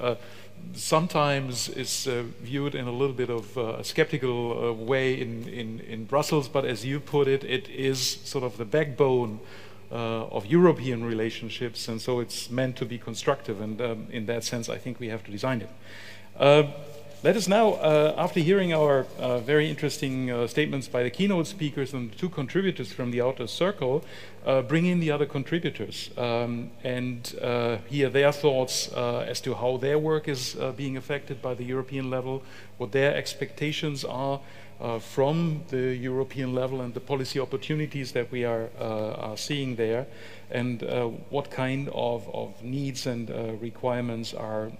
sometimes is viewed in a little bit of a skeptical way in Brussels. But as you put it, it is sort of the backbone of European relationships, and so it's meant to be constructive, and in that sense I think we have to design it. Let us now, after hearing our very interesting statements by the keynote speakers and 2 contributors from the outer circle, bring in the other contributors and hear their thoughts as to how their work is being affected by the European level, what their expectations are from the European level and the policy opportunities that we are seeing there, and what kind of needs and requirements are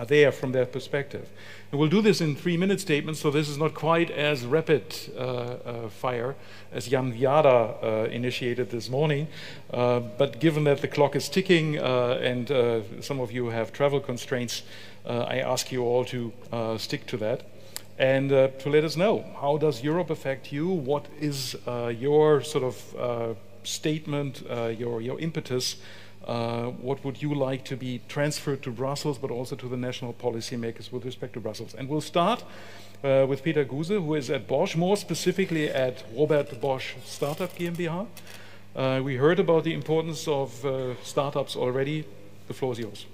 there from their perspective. And we'll do this in 3-minute statements, so this is not quite as rapid fire as Jan Viada initiated this morning, but given that the clock is ticking and some of you have travel constraints, I ask you all to stick to that and to let us know, how does Europe affect you? What is your sort of statement, your impetus? What would you like to be transferred to Brussels, but also to the national policymakers with respect to Brussels? And we'll start with Peter Guse, who is at Bosch, more specifically at Robert Bosch Startup GmbH. We heard about the importance of startups already. The floor is yours.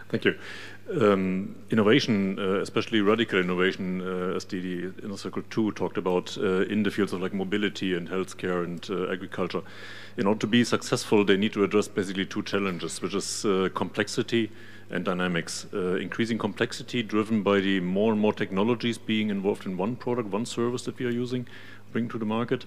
Thank you. Innovation, especially radical innovation, as the Inner Circle 2 talked about, in the fields of like mobility and healthcare and agriculture. In order to be successful, they need to address basically 2 challenges, which is complexity and dynamics. Increasing complexity driven by the more and more technologies being involved in one product, one service that we are using, bring to the market,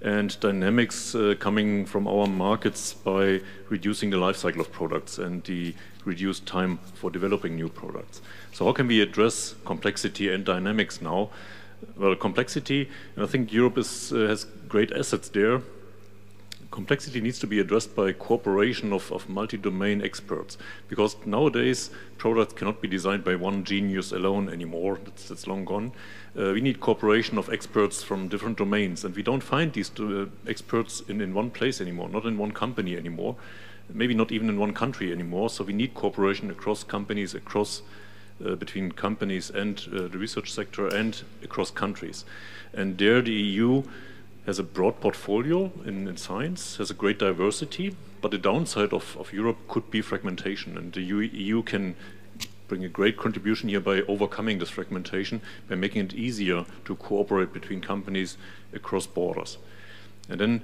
and dynamics coming from our markets by reducing the life cycle of products and the reduced time for developing new products. So how can we address complexity and dynamics now? Well, complexity, I think Europe has great assets there. complexity needs to be addressed by cooperation of multi-domain experts, because nowadays products cannot be designed by one genius alone anymore. That's long gone. We need cooperation of experts from different domains, and we don't find these experts in one place anymore, not in one company anymore, maybe not even in one country anymore. So we need cooperation across companies, between companies and the research sector, and across countries. And there the EU has a broad portfolio in science, has a great diversity, but the downside of Europe could be fragmentation, and the EU can bring a great contribution here by overcoming this fragmentation, by making it easier to cooperate between companies across borders. And then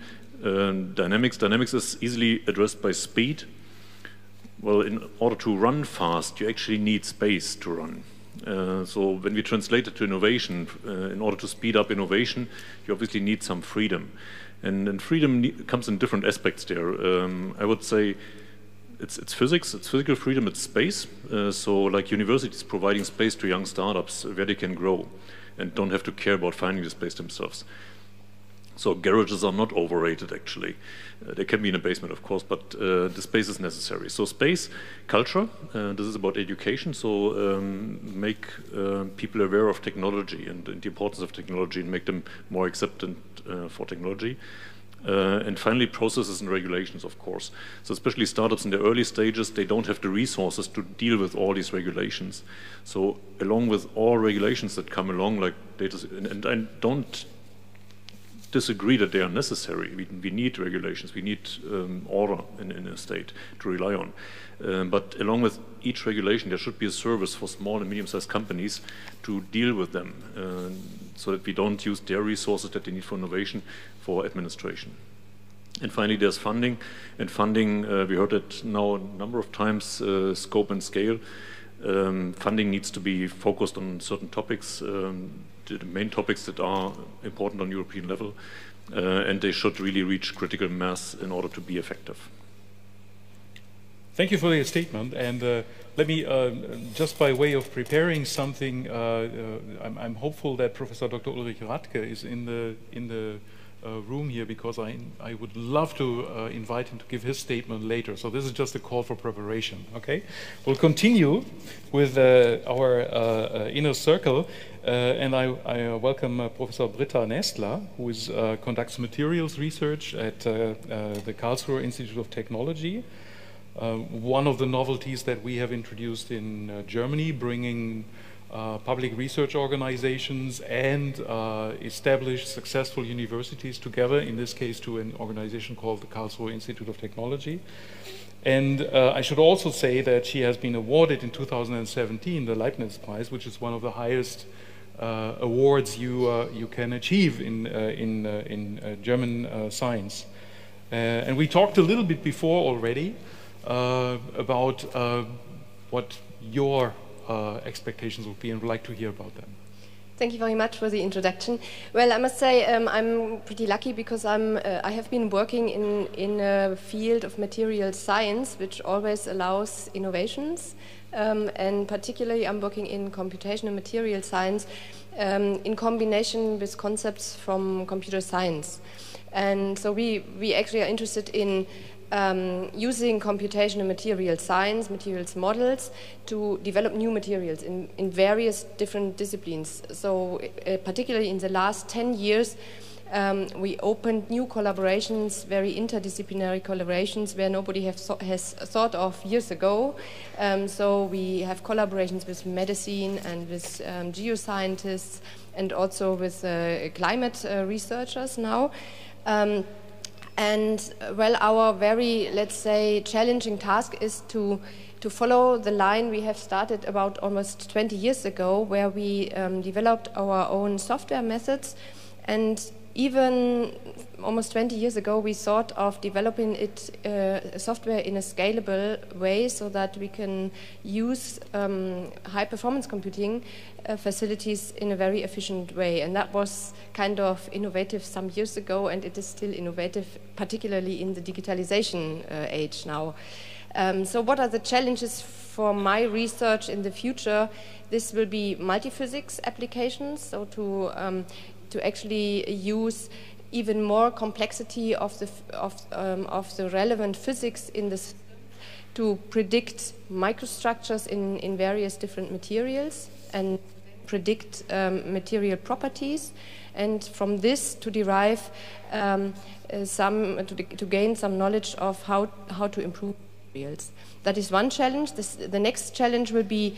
dynamics is easily addressed by speed. Well, in order to run fast, you actually need space to run. So when we translate it to innovation, in order to speed up innovation, you obviously need some freedom. And freedom comes in different aspects there. I would say it's physics, it's physical freedom, it's space. So like universities providing space to young startups where they can grow and don't have to care about finding the space themselves. So garages are not overrated, actually. They can be in a basement, of course, but the space is necessary. So space, culture, this is about education. So make people aware of technology and the importance of technology, and make them more acceptant for technology. And finally, processes and regulations, of course. So especially startups in the early stages, they don't have the resources to deal with all these regulations. So along with all regulations that come along, like data, and I don't disagree that they are necessary. We need regulations, we need order in a state to rely on. But along with each regulation, there should be a service for small and medium-sized companies to deal with them, so that we don't use their resources that they need for innovation for administration. And finally, there's funding. And funding, we heard it now a number of times, scope and scale. Funding needs to be focused on certain topics, the main topics that are important on European level, and they should really reach critical mass in order to be effective. Thank you for your statement, and let me, just by way of preparing something, I'm hopeful that Professor Dr. Ulrich Radke is in the room here, because I would love to invite him to give his statement later. So this is just a call for preparation, okay? We'll continue with our inner circle, and I welcome Professor Britta Nestler, who conducts materials research at the Karlsruhe Institute of Technology. One of the novelties that we have introduced in Germany, bringing public research organizations and established successful universities together, in this case to an organization called the Karlsruhe Institute of Technology. And I should also say that she has been awarded in 2017 the Leibniz Prize, which is one of the highest awards you can achieve in German science. And we talked a little bit before already about what your expectations would be, and would like to hear about them. Thank you very much for the introduction. Well, I must say I'm pretty lucky, because I have been working in a field of material science, which always allows innovations, and particularly I'm working in computational material science in combination with concepts from computer science. And so we actually are interested in using computational material science, materials models, to develop new materials in various different disciplines. So particularly in the last 10 years, we opened new collaborations, very interdisciplinary collaborations, where nobody has thought of years ago. So we have collaborations with medicine and with geoscientists, and also with climate researchers now. And well, our very, let's say, challenging task is to follow the line we have started about almost 20 years ago, where we developed our own software methods. And even almost 20 years ago, we thought of developing software in a scalable way, so that we can use high-performance computing facilities in a very efficient way. And that was kind of innovative some years ago, and it is still innovative, particularly in the digitalization age now. So what are the challenges for my research in the future? This will be multiphysics applications, so to actually use even more complexity of the relevant physics in this, to predict microstructures in various different materials and predict material properties, and from this to derive to gain some knowledge of how to improve materials. That is one challenge. The next challenge will be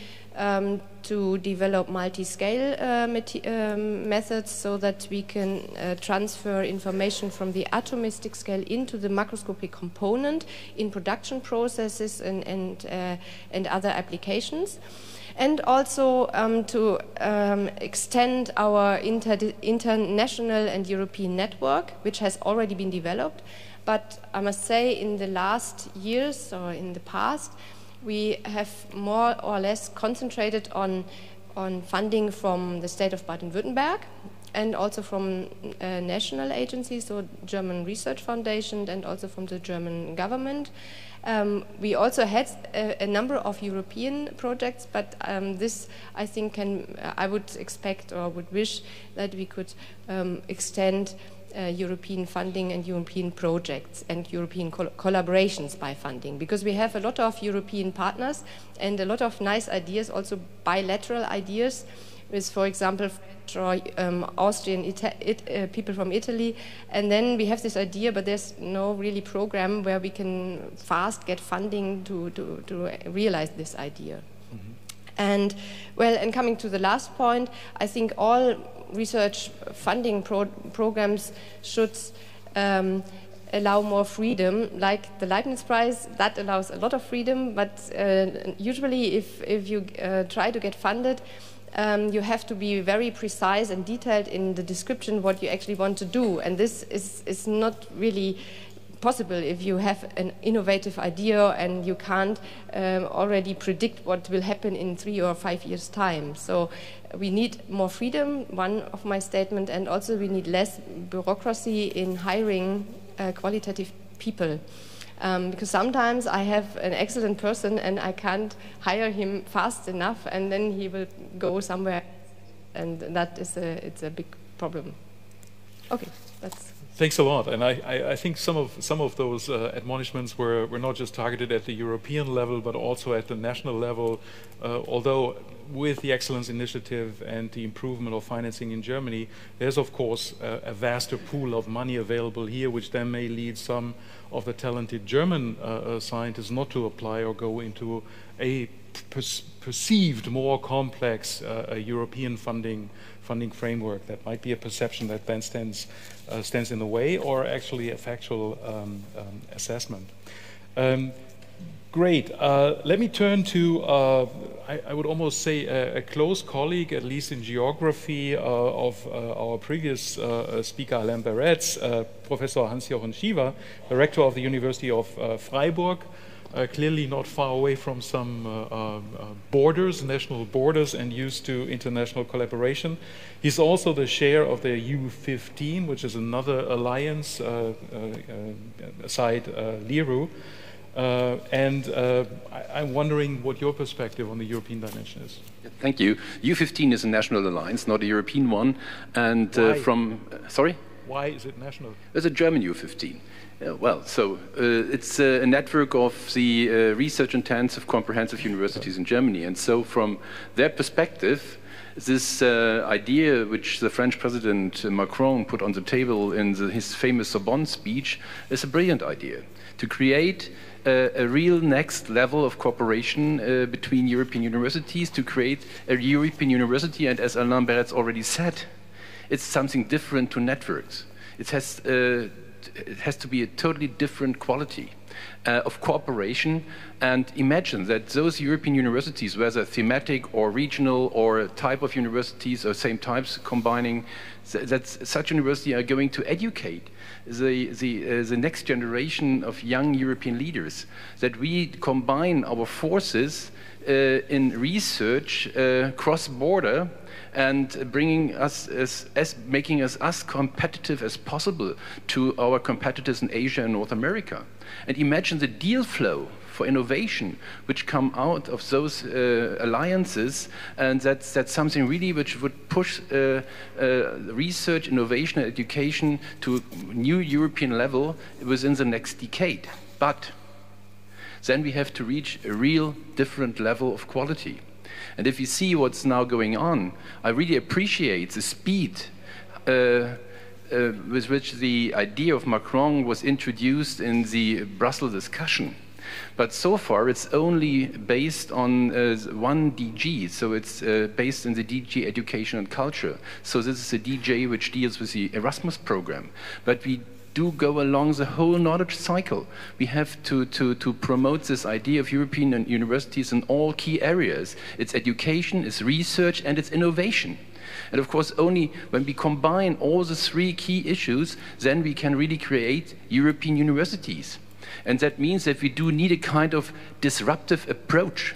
to develop multi-scale methods so that we can transfer information from the atomistic scale into the macroscopic component in production processes and other applications. And also to extend our international and European network, which has already been developed. But I must say, in the last years or in the past, we have more or less concentrated on funding from the state of Baden-Württemberg and also from national agencies, so German Research Foundation, and also from the German government. We also had a number of European projects, but this, I think, I would expect or would wish that we could extend European funding and European projects and European collaborations by funding, because we have a lot of European partners and a lot of nice ideas, also bilateral ideas, with, for example, Austrian people from Italy, and then we have this idea, but there's no really program where we can fast get funding to realize this idea. Mm-hmm. And well, and coming to the last point, I think all research funding programs should allow more freedom, like the Leibniz Prize. That allows a lot of freedom, but usually if you try to get funded, you have to be very precise and detailed in the description what you actually want to do, and this is not really possible if you have an innovative idea and you can't already predict what will happen in 3 or 5 years' time. So we need more freedom, one of my statements, and also we need less bureaucracy in hiring qualitative people. Because sometimes I have an excellent person and I can't hire him fast enough, and then he will go somewhere, and that is it's a big problem. Okay, that's. Thanks a lot, and I think some of those admonishments were not just targeted at the European level, but also at the national level. Although with the Excellence Initiative and the improvement of financing in Germany, there's of course a vaster pool of money available here, which then may lead some of the talented German scientists not to apply or go into a perceived more complex European funding framework. That might be a perception that then stands in the way, or actually a factual assessment. Great. Let me turn to, I would almost say, a close colleague, at least in geography, of our previous speaker, Alain Barretz, Professor Hans-Jochen Schiever, Director of the University of Freiburg, clearly not far away from some borders, national borders, and used to international collaboration. He's also the chair of the U15, which is another alliance aside LIRU. And I'm wondering what your perspective on the European dimension is. Thank you. U15 is a national alliance, not a European one. And sorry? Why is it national? It's a German U15. Well, so it's a network of the research-intensive comprehensive universities in Germany. And so from their perspective, this idea which the French President Macron put on the table in his famous Sorbonne speech is a brilliant idea, to create a real next level of cooperation between European universities, to create a European university. And as Alain Barretz already said, it's something different to networks. It has to be a totally different quality of cooperation. And imagine that those European universities, whether thematic or regional or type of universities or same types combining, that such universities are going to educate the next generation of young European leaders, that we combine our forces in research cross-border, and bringing us making us as competitive as possible to our competitors in Asia and North America. And imagine the deal flow for innovation which come out of those alliances, and that's something really which would push research, innovation, and education to a new European level within the next decade. But then we have to reach a real different level of quality. And if you see what's now going on, I really appreciate the speed with which the idea of Macron was introduced in the Brussels discussion. But so far, it's only based on one DG, so it's based in the DG Education and Culture. So this is a DG which deals with the Erasmus program. But we do go along the whole knowledge cycle. We have to promote this idea of European universities in all key areas. It's education, it's research, and it's innovation. And of course, only when we combine all the three key issues, then we can really create European universities. And that means that we do need a kind of disruptive approach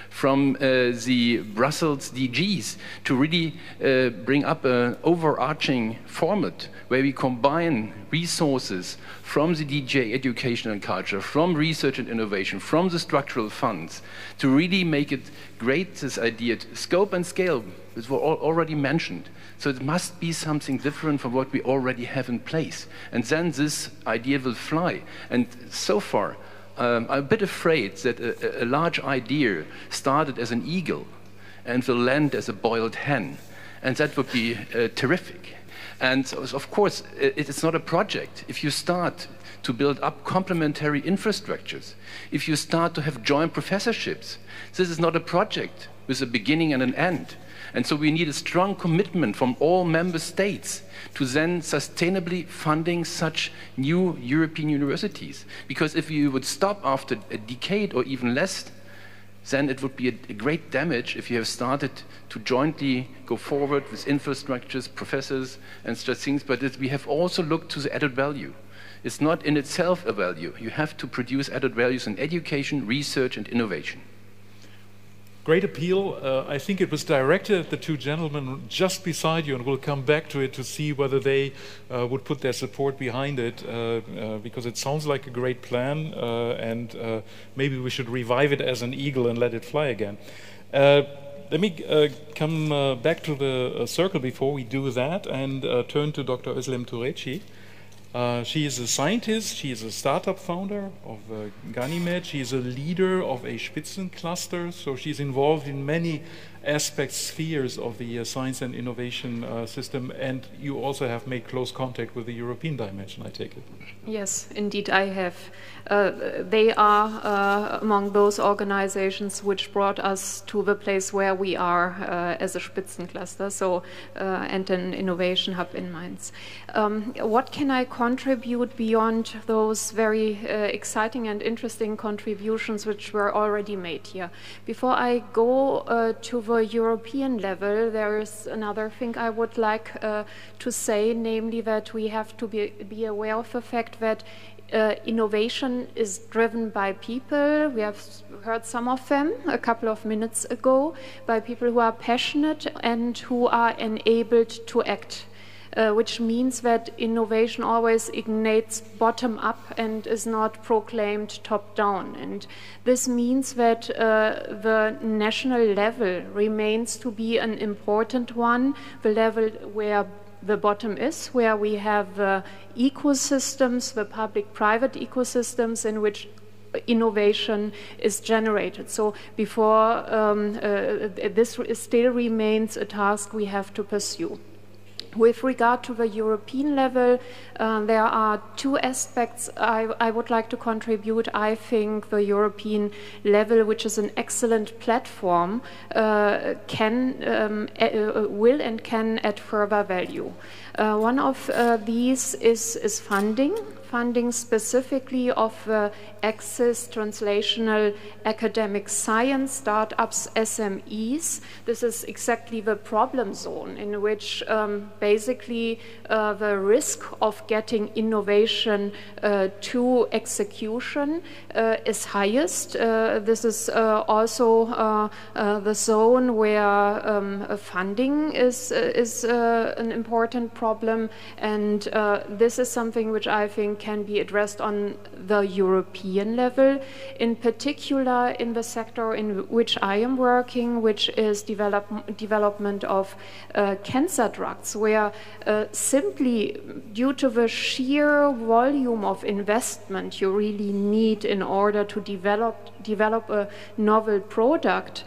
from the Brussels DGs to really bring up an overarching format where we combine resources from the DG Education and Culture, from research and innovation, from the structural funds, to really make it great, this idea. Scope and scale, which were already mentioned. So it must be something different from what we already have in place. And then this idea will fly. And so far, I'm a bit afraid that a large idea started as an eagle and will land as a boiled hen. And that would be terrific. And so, of course, it's not a project. If you start to build up complementary infrastructures, if you start to have joint professorships, this is not a project with a beginning and an end. And so we need a strong commitment from all member states to then sustainably funding such new European universities. Because if you would stop after a decade or even less, then it would be a great damage if you have started to jointly go forward with infrastructures, professors, and such things. But we have also looked to the added value. It's not in itself a value. You have to produce added values in education, research, and innovation. Great appeal. I think it was directed at the two gentlemen just beside you, and we'll come back to it to see whether they would put their support behind it, because it sounds like a great plan, and maybe we should revive it as an eagle and let it fly again. Let me come back to the circle before we do that and turn to Dr. Özlem Tureci. She is a scientist, she is a startup founder of Ganymed, she is a leader of a Spitzencluster, so she's involved in many aspects, spheres of the science and innovation system, and you also have made close contact with the European dimension, I take it. Yes, indeed I have. They are among those organizations which brought us to the place where we are as a Spitzencluster, so and an innovation hub in Mainz. What can I contribute beyond those very exciting and interesting contributions which were already made here? Before I go to the European level, there is another thing I would like to say, namely that we have to be aware of the fact that innovation is driven by people. We have heard some of them a couple of minutes ago, by people who are passionate and who are enabled to act. Which means that innovation always ignites bottom up and is not proclaimed top down. And this means that the national level remains to be an important one, the level where the bottom is, where we have ecosystems, the public-private ecosystems in which innovation is generated. So before this still remains a task we have to pursue. With regard to the European level, there are two aspects I would like to contribute. I think the European level, which is an excellent platform, will and can add further value. One of these is funding specifically of access, translational academic science, startups, SMEs. This is exactly the problem zone in which basically the risk of getting innovation to execution is highest. This is also the zone where funding is an important problem, and this is something which I think can be addressed on the European level, in particular in the sector in which I am working, which is development of cancer drugs, where simply due to the sheer volume of investment you really need in order to develop a novel product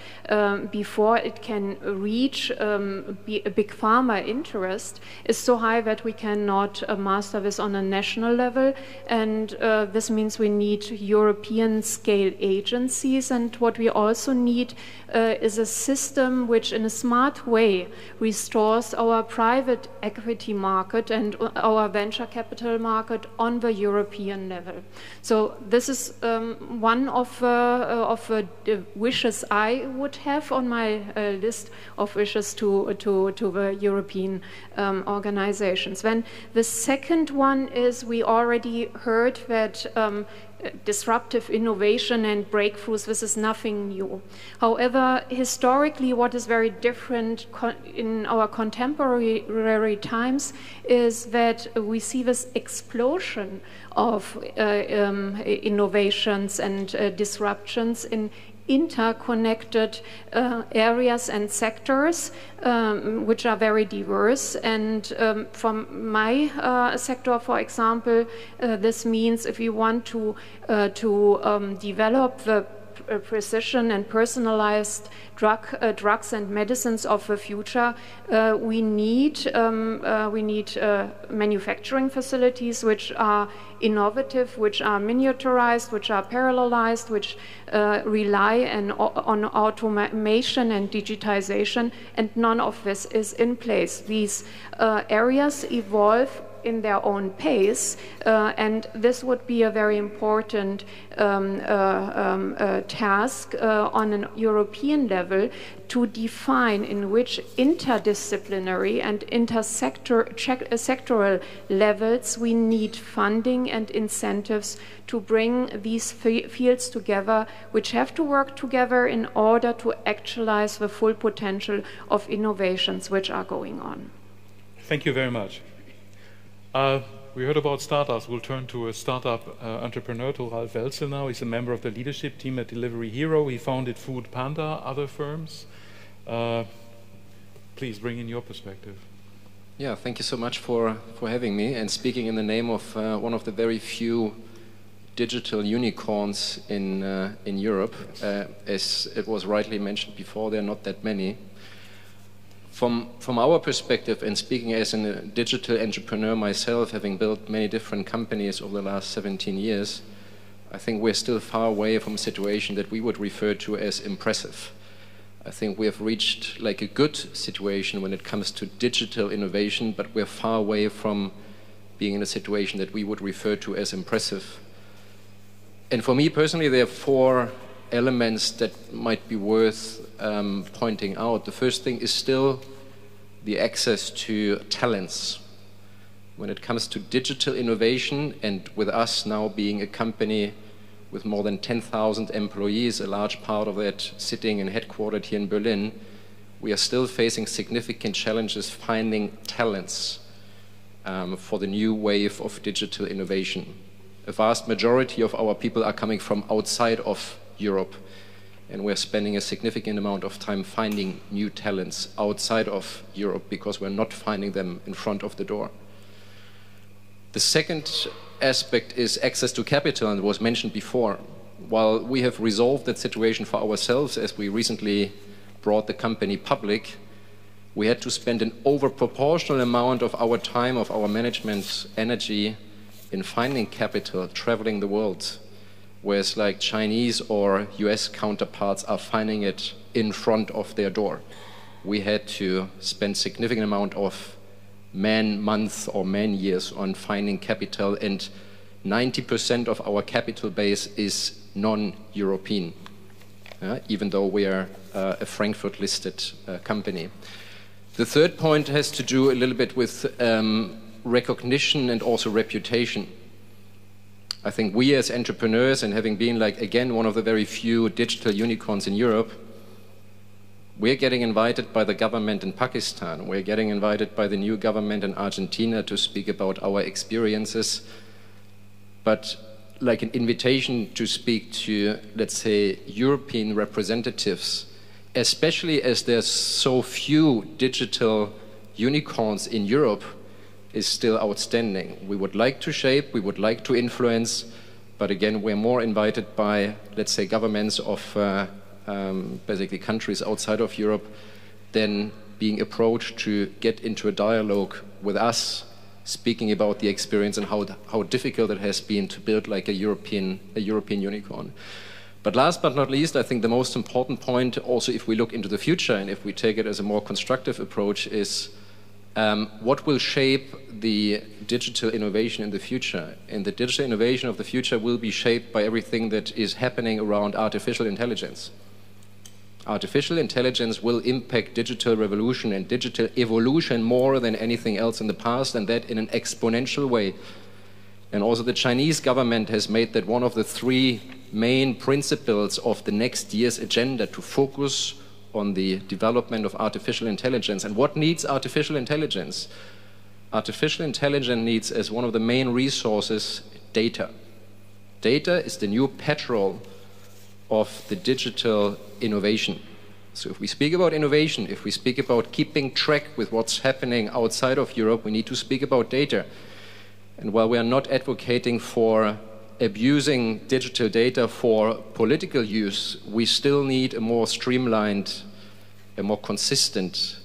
before it can reach a big pharma interest is so high that we cannot master this on a national level, and this means we need European scale agencies, and what we also need is a system which in a smart way restores our private equity market and our venture capital market on the European level. So this is one of the wishes I would have on my list of wishes to the European organizations. Then the second one is, we already heard that disruptive innovation and breakthroughs, this is nothing new. However, historically, what is very different in our contemporary times is that we see this explosion of innovations and disruptions in interconnected areas and sectors, which are very diverse. And from my sector, for example, this means if we want to develop the precision and personalized drugs and medicines of the future, we need manufacturing facilities which are innovative, which are miniaturized, which are parallelized, which rely on automation and digitization, and none of this is in place. These areas evolve in their own pace, and this would be a very important task on a European level to define in which interdisciplinary and sectoral levels we need funding and incentives to bring these fields together, which have to work together in order to actualize the full potential of innovations which are going on. Thank you very much. We heard about startups. We'll turn to a startup entrepreneur, to Ralf Welze now. He's a member of the leadership team at Delivery Hero. He founded Food Panda, other firms. Please bring in your perspective. Yeah, thank you so much for having me and speaking in the name of one of the very few digital unicorns in Europe. As it was rightly mentioned before, there are not that many. From our perspective, and speaking as a digital entrepreneur myself, having built many different companies over the last 17 years, I think we're still far away from a situation that we would refer to as impressive. I think we have reached like a good situation when it comes to digital innovation, but we're far away from being in a situation that we would refer to as impressive. And for me personally, there are 4 elements that might be worth pointing out. The first thing is still the access to talents. When it comes to digital innovation, and with us now being a company with more than 10,000 employees, a large part of that sitting and headquartered here in Berlin, we are still facing significant challenges finding talents for the new wave of digital innovation. A vast majority of our people are coming from outside of Europe, and we're spending a significant amount of time finding new talents outside of Europe because we're not finding them in front of the door. The second aspect is access to capital, and it was mentioned before. While we have resolved that situation for ourselves as we recently brought the company public, we had to spend an overproportional amount of our time, of our management's energy in finding capital, traveling the world, whereas like Chinese or US counterparts are finding it in front of their door. We had to spend significant amount of man-months or man-years on finding capital, and 90% of our capital base is non-European, even though we are a Frankfurt-listed company. The third point has to do a little bit with recognition and also reputation. I think we as entrepreneurs, and having been like, again, one of the very few digital unicorns in Europe, we're getting invited by the government in Pakistan, we're getting invited by the new government in Argentina to speak about our experiences. but like an invitation to speak to, let's say, European representatives, especially as there's so few digital unicorns in Europe, is still outstanding. We would like to shape, we would like to influence, but again, we're more invited by, let's say, governments of basically countries outside of Europe than being approached to get into a dialogue with us, speaking about the experience and how difficult it has been to build like a European unicorn. But last but not least, I think the most important point, also if we look into the future and if we take it as a more constructive approach, is what will shape the digital innovation in the future. And the digital innovation of the future will be shaped by everything that is happening around artificial intelligence. Artificial intelligence will impact digital revolution and digital evolution more than anything else in the past, and that in an exponential way. And also the Chinese government has made that one of the 3 main principles of the next year's agenda, to focus on the development of artificial intelligence. And what needs artificial intelligence? Artificial intelligence needs, as one of the main resources, data. Data is the new petrol of the digital innovation. So if we speak about innovation, if we speak about keeping track with what's happening outside of Europe, we need to speak about data. And while we are not advocating for abusing digital data for political use, we still need a more streamlined, a more consistent,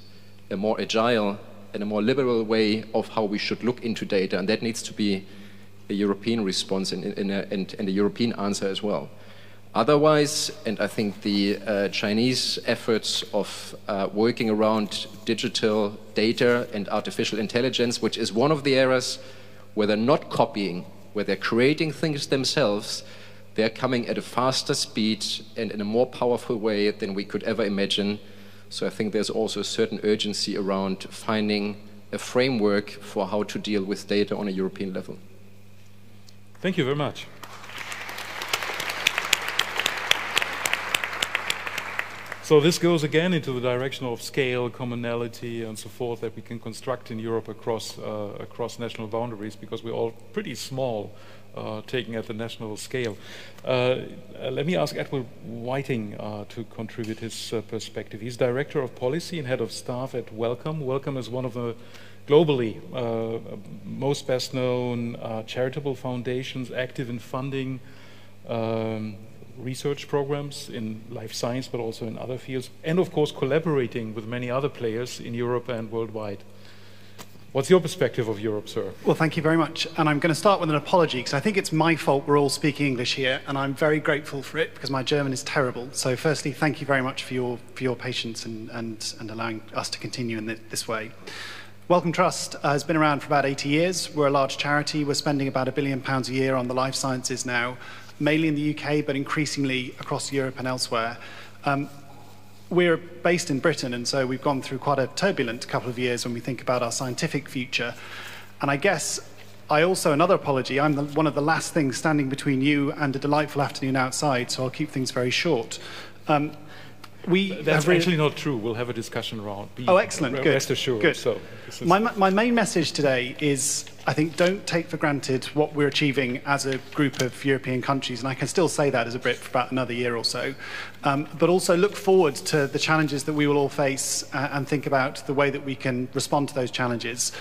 a more agile, and a more liberal way of how we should look into data. And that needs to be a European response and a European answer as well. Otherwise, and I think the Chinese efforts of working around digital data and artificial intelligence, which is one of the areas where they're not copying, where they're creating things themselves, they're coming at a faster speed and in a more powerful way than we could ever imagine. So I think there's also a certain urgency around finding a framework for how to deal with data on a European level. Thank you very much. So this goes again into the direction of scale, commonality, and so forth that we can construct in Europe across national boundaries, because we're all pretty small, taken at the national scale. Let me ask Edward Whiting to contribute his perspective. He's Director of Policy and Head of Staff at Welcome. Welcome is one of the globally most best-known charitable foundations active in funding research programs in life science, but also in other fields, and of course collaborating with many other players in Europe and worldwide. What's your perspective of Europe, sir? Well, thank you very much. And I'm going to start with an apology, because I think it's my fault we're all speaking English here, and I'm very grateful for it, because my German is terrible. So firstly, thank you very much for your patience and allowing us to continue in this way. Wellcome Trust has been around for about 80 years. We're a large charity. We're spending about £1 billion a year on the life sciences now, mainly in the UK, but increasingly across Europe and elsewhere. We're based in Britain, and so we've gone through quite a turbulent couple of years when we think about our scientific future. And I guess another apology, I'm one of the last things standing between you and a delightful afternoon outside, so I'll keep things very short. That's actually not true. We'll have a discussion around. Oh, excellent. Good. Rest assured. Good. So, my main message today is, I think, don't take for granted what we're achieving as a group of European countries, and I can still say that as a Brit for about another year or so, but also look forward to the challenges that we will all face and think about the way that we can respond to those challenges.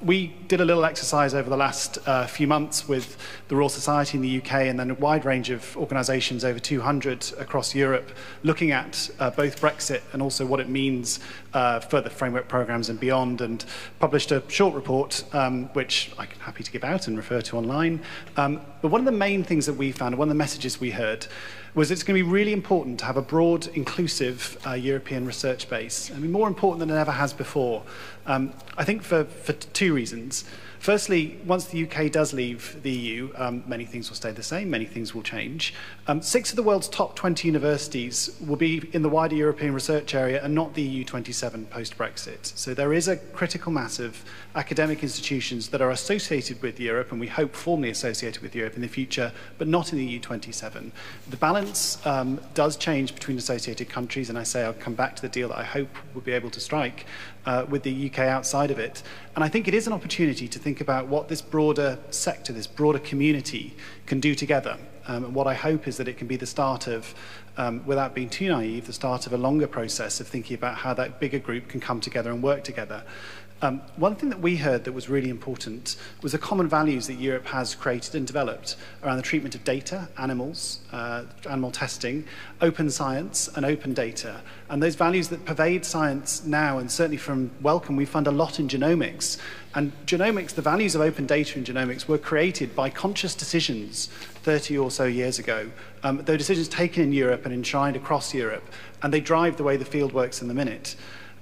We did a little exercise over the last few months with the Royal Society in the UK and then a wide range of organisations, over 200 across Europe, looking at both Brexit and also what it means for the framework programmes and beyond, and published a short report which I'm happy to give out and refer to online. But one of the main things that we found, one of the messages we heard, was it's going to be really important to have a broad, inclusive European research base. I mean, more important than it ever has before. I think for 2 reasons. Firstly, once the UK does leave the EU, many things will stay the same, many things will change. 6 of the world's top 20 universities will be in the wider European research area and not the EU 27 post-Brexit. So there is a critical mass of academic institutions that are associated with Europe, and we hope formally associated with Europe in the future, but not in the EU 27. The balance does change between associated countries, and I say I'll come back to the deal that I hope we'll be able to strike with the UK outside of it. And I think it is an opportunity to think about what this broader sector, this broader community can do together. And what I hope is that it can be the start of, without being too naive, the start of a longer process of thinking about how that bigger group can come together and work together. One thing that we heard that was really important was the common values that Europe has created and developed around the treatment of data, animals, animal testing, open science and open data. And those values that pervade science now, and certainly from Welcome, we fund a lot in genomics. And genomics, the values of open data in genomics were created by conscious decisions 30 or so years ago. Though decisions taken in Europe and enshrined across Europe, and they drive the way the field works in the minute.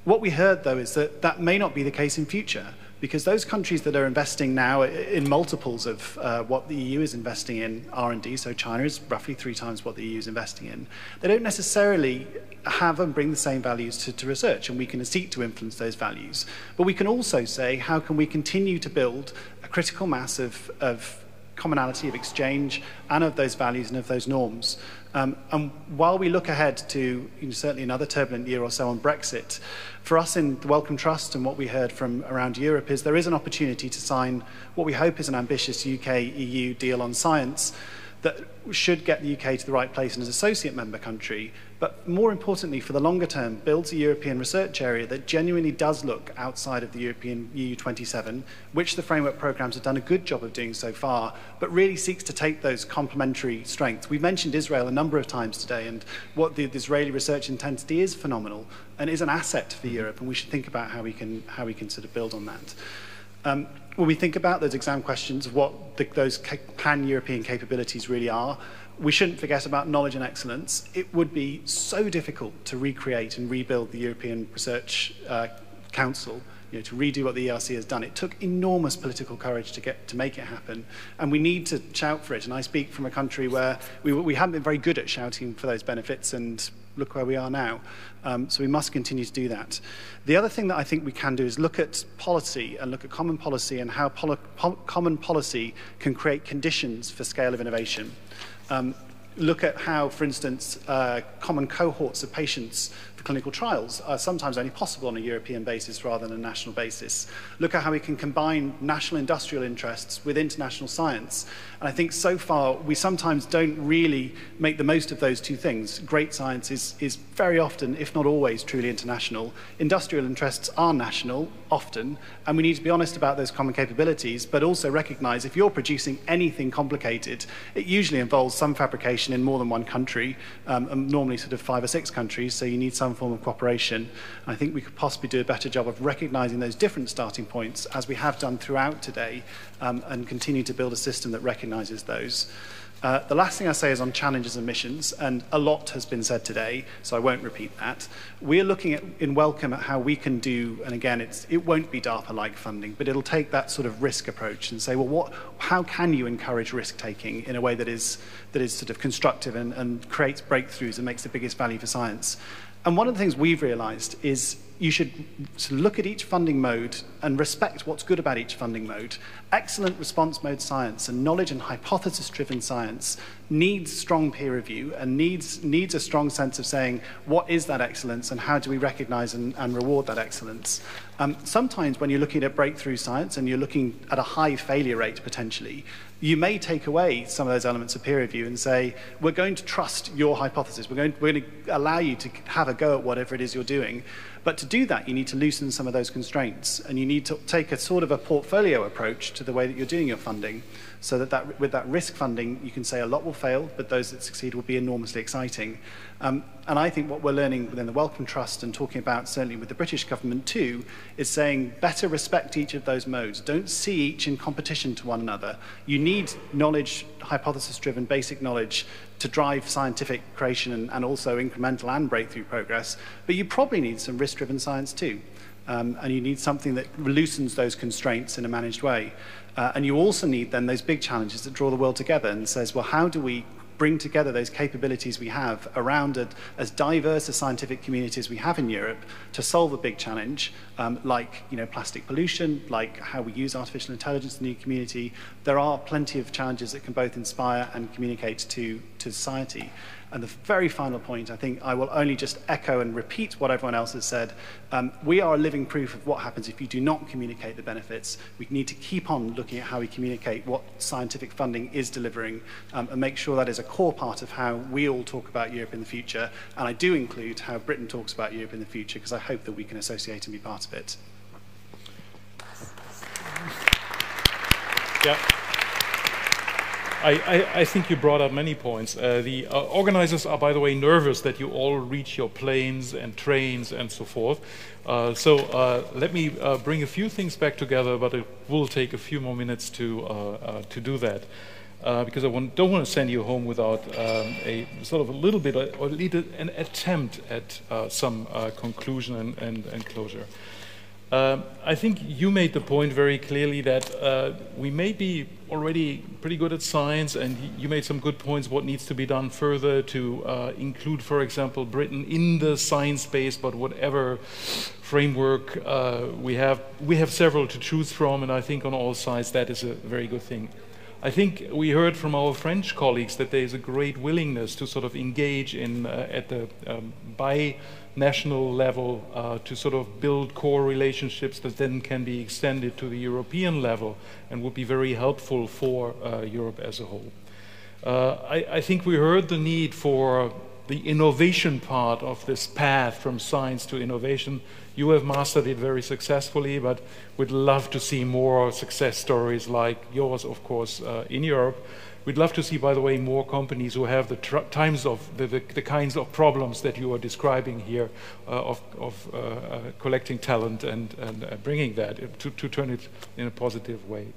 What we heard, though, is that that may not be the case in future, because those countries that are investing now in multiples of what the EU is investing in R&D, so China is roughly 3 times what the EU is investing in, they don't necessarily have and bring the same values to research, and we can seek to influence those values. But we can also say, how can we continue to build a critical mass of commonality, of exchange, and of those values and of those norms. And while we look ahead to certainly another turbulent year or so on Brexit, for us in the Wellcome Trust and what we heard from around Europe is there is an opportunity to sign what we hope is an ambitious UK-EU deal on science that should get the UK to the right place as an associate member country, but more importantly for the longer term, builds a European research area that genuinely does look outside of the European EU 27, which the framework programs have done a good job of doing so far, but really seeks to take those complementary strengths. We've mentioned Israel a number of times today, and what the Israeli research intensity is phenomenal and is an asset for Europe, and we should think about how we can sort of build on that. When we think about those exam questions of what those pan-European capabilities really are, we shouldn't forget about knowledge and excellence. It would be so difficult to recreate and rebuild the European Research Council, to redo what the ERC has done. It took enormous political courage to make it happen, and we need to shout for it. And I speak from a country where we haven't been very good at shouting for those benefits, and look where we are now. So we must continue to do that. The other thing that I think we can do is look at policy and look at common policy and how common policy can create conditions for scale of innovation. Look at how, for instance, common cohorts of patients for clinical trials are sometimes only possible on a European basis rather than a national basis. Look at how we can combine national industrial interests with international science. And I think so far we sometimes don't really make the most of those two things. Great science is very often, if not always, truly international. Industrial interests are national, often, and we need to be honest about those common capabilities, but also recognize if you're producing anything complicated, it usually involves some fabrication in more than one country, normally sort of 5 or 6 countries, so you need some form of cooperation. And I think we could possibly do a better job of recognizing those different starting points, as we have done throughout today, and continue to build a system that recognizes those. The last thing I say is on challenges and missions, and a lot has been said today, so I won't repeat that. We're looking at, in Welcome, at how we can do, and again, it won't be DARPA-like funding, but it'll take that sort of risk approach and say, well, how can you encourage risk-taking in a way that is sort of constructive and creates breakthroughs and makes the biggest value for science? And one of the things we've realized is you should sort of look at each funding mode and respect what's good about each funding mode. Excellent response mode science and knowledge and hypothesis-driven science needs strong peer review and needs a strong sense of saying, what is that excellence and how do we recognize and reward that excellence? Sometimes when you're looking at breakthrough science and you're looking at a high failure rate potentially, you may take away some of those elements of peer review and say, we're going to trust your hypothesis. We're going to allow you to have a go at whatever it is you're doing. But to do that, you need to loosen some of those constraints, and you need to take a sort of a portfolio approach to the way that you're doing your funding, so that with that risk funding, you can say a lot will fail, but those that succeed will be enormously exciting. And I think what we're learning within the Wellcome Trust and talking about certainly with the British government too, is saying better respect each of those modes. Don't see each in competition to one another. You need knowledge, hypothesis-driven basic knowledge to drive scientific creation and also incremental and breakthrough progress, but you probably need some risk-driven science too. And you need something that loosens those constraints in a managed way. And you also need then those big challenges that draw the world together and says, well, how do we bring together those capabilities we have around as diverse a scientific community as we have in Europe to solve a big challenge, like plastic pollution, like how we use artificial intelligence in the community. There are plenty of challenges that can both inspire and communicate to society. And the very final point, I think I will only just echo and repeat what everyone else has said. We are living proof of what happens if you do not communicate the benefits. We need to keep on looking at how we communicate what scientific funding is delivering and make sure that is a core part of how we all talk about Europe in the future. And I do include how Britain talks about Europe in the future, because I hope that we can associate and be part of it. Yeah. I think you brought up many points. The organizers are, by the way, nervous that you all reach your planes and trains and so forth. Let me bring a few things back together, but it will take a few more minutes to do that. Because I don't want to send you home without a sort of a little bit, or at least an attempt at some conclusion and closure. I think you made the point very clearly that we may be already pretty good at science, and you made some good points what needs to be done further to include, for example, Britain in the science space, but whatever framework we have several to choose from, and I think on all sides that is a very good thing. I think we heard from our French colleagues that there is a great willingness to sort of engage in at the bi-national level to sort of build core relationships that then can be extended to the European level and would be very helpful for Europe as a whole. I think we heard the need for the innovation part of this path from science to innovation. You have mastered it very successfully, but we'd love to see more success stories like yours, of course, in Europe. We'd love to see, by the way, more companies who have the kinds of problems that you are describing here of collecting talent and bringing that to turn it in a positive way.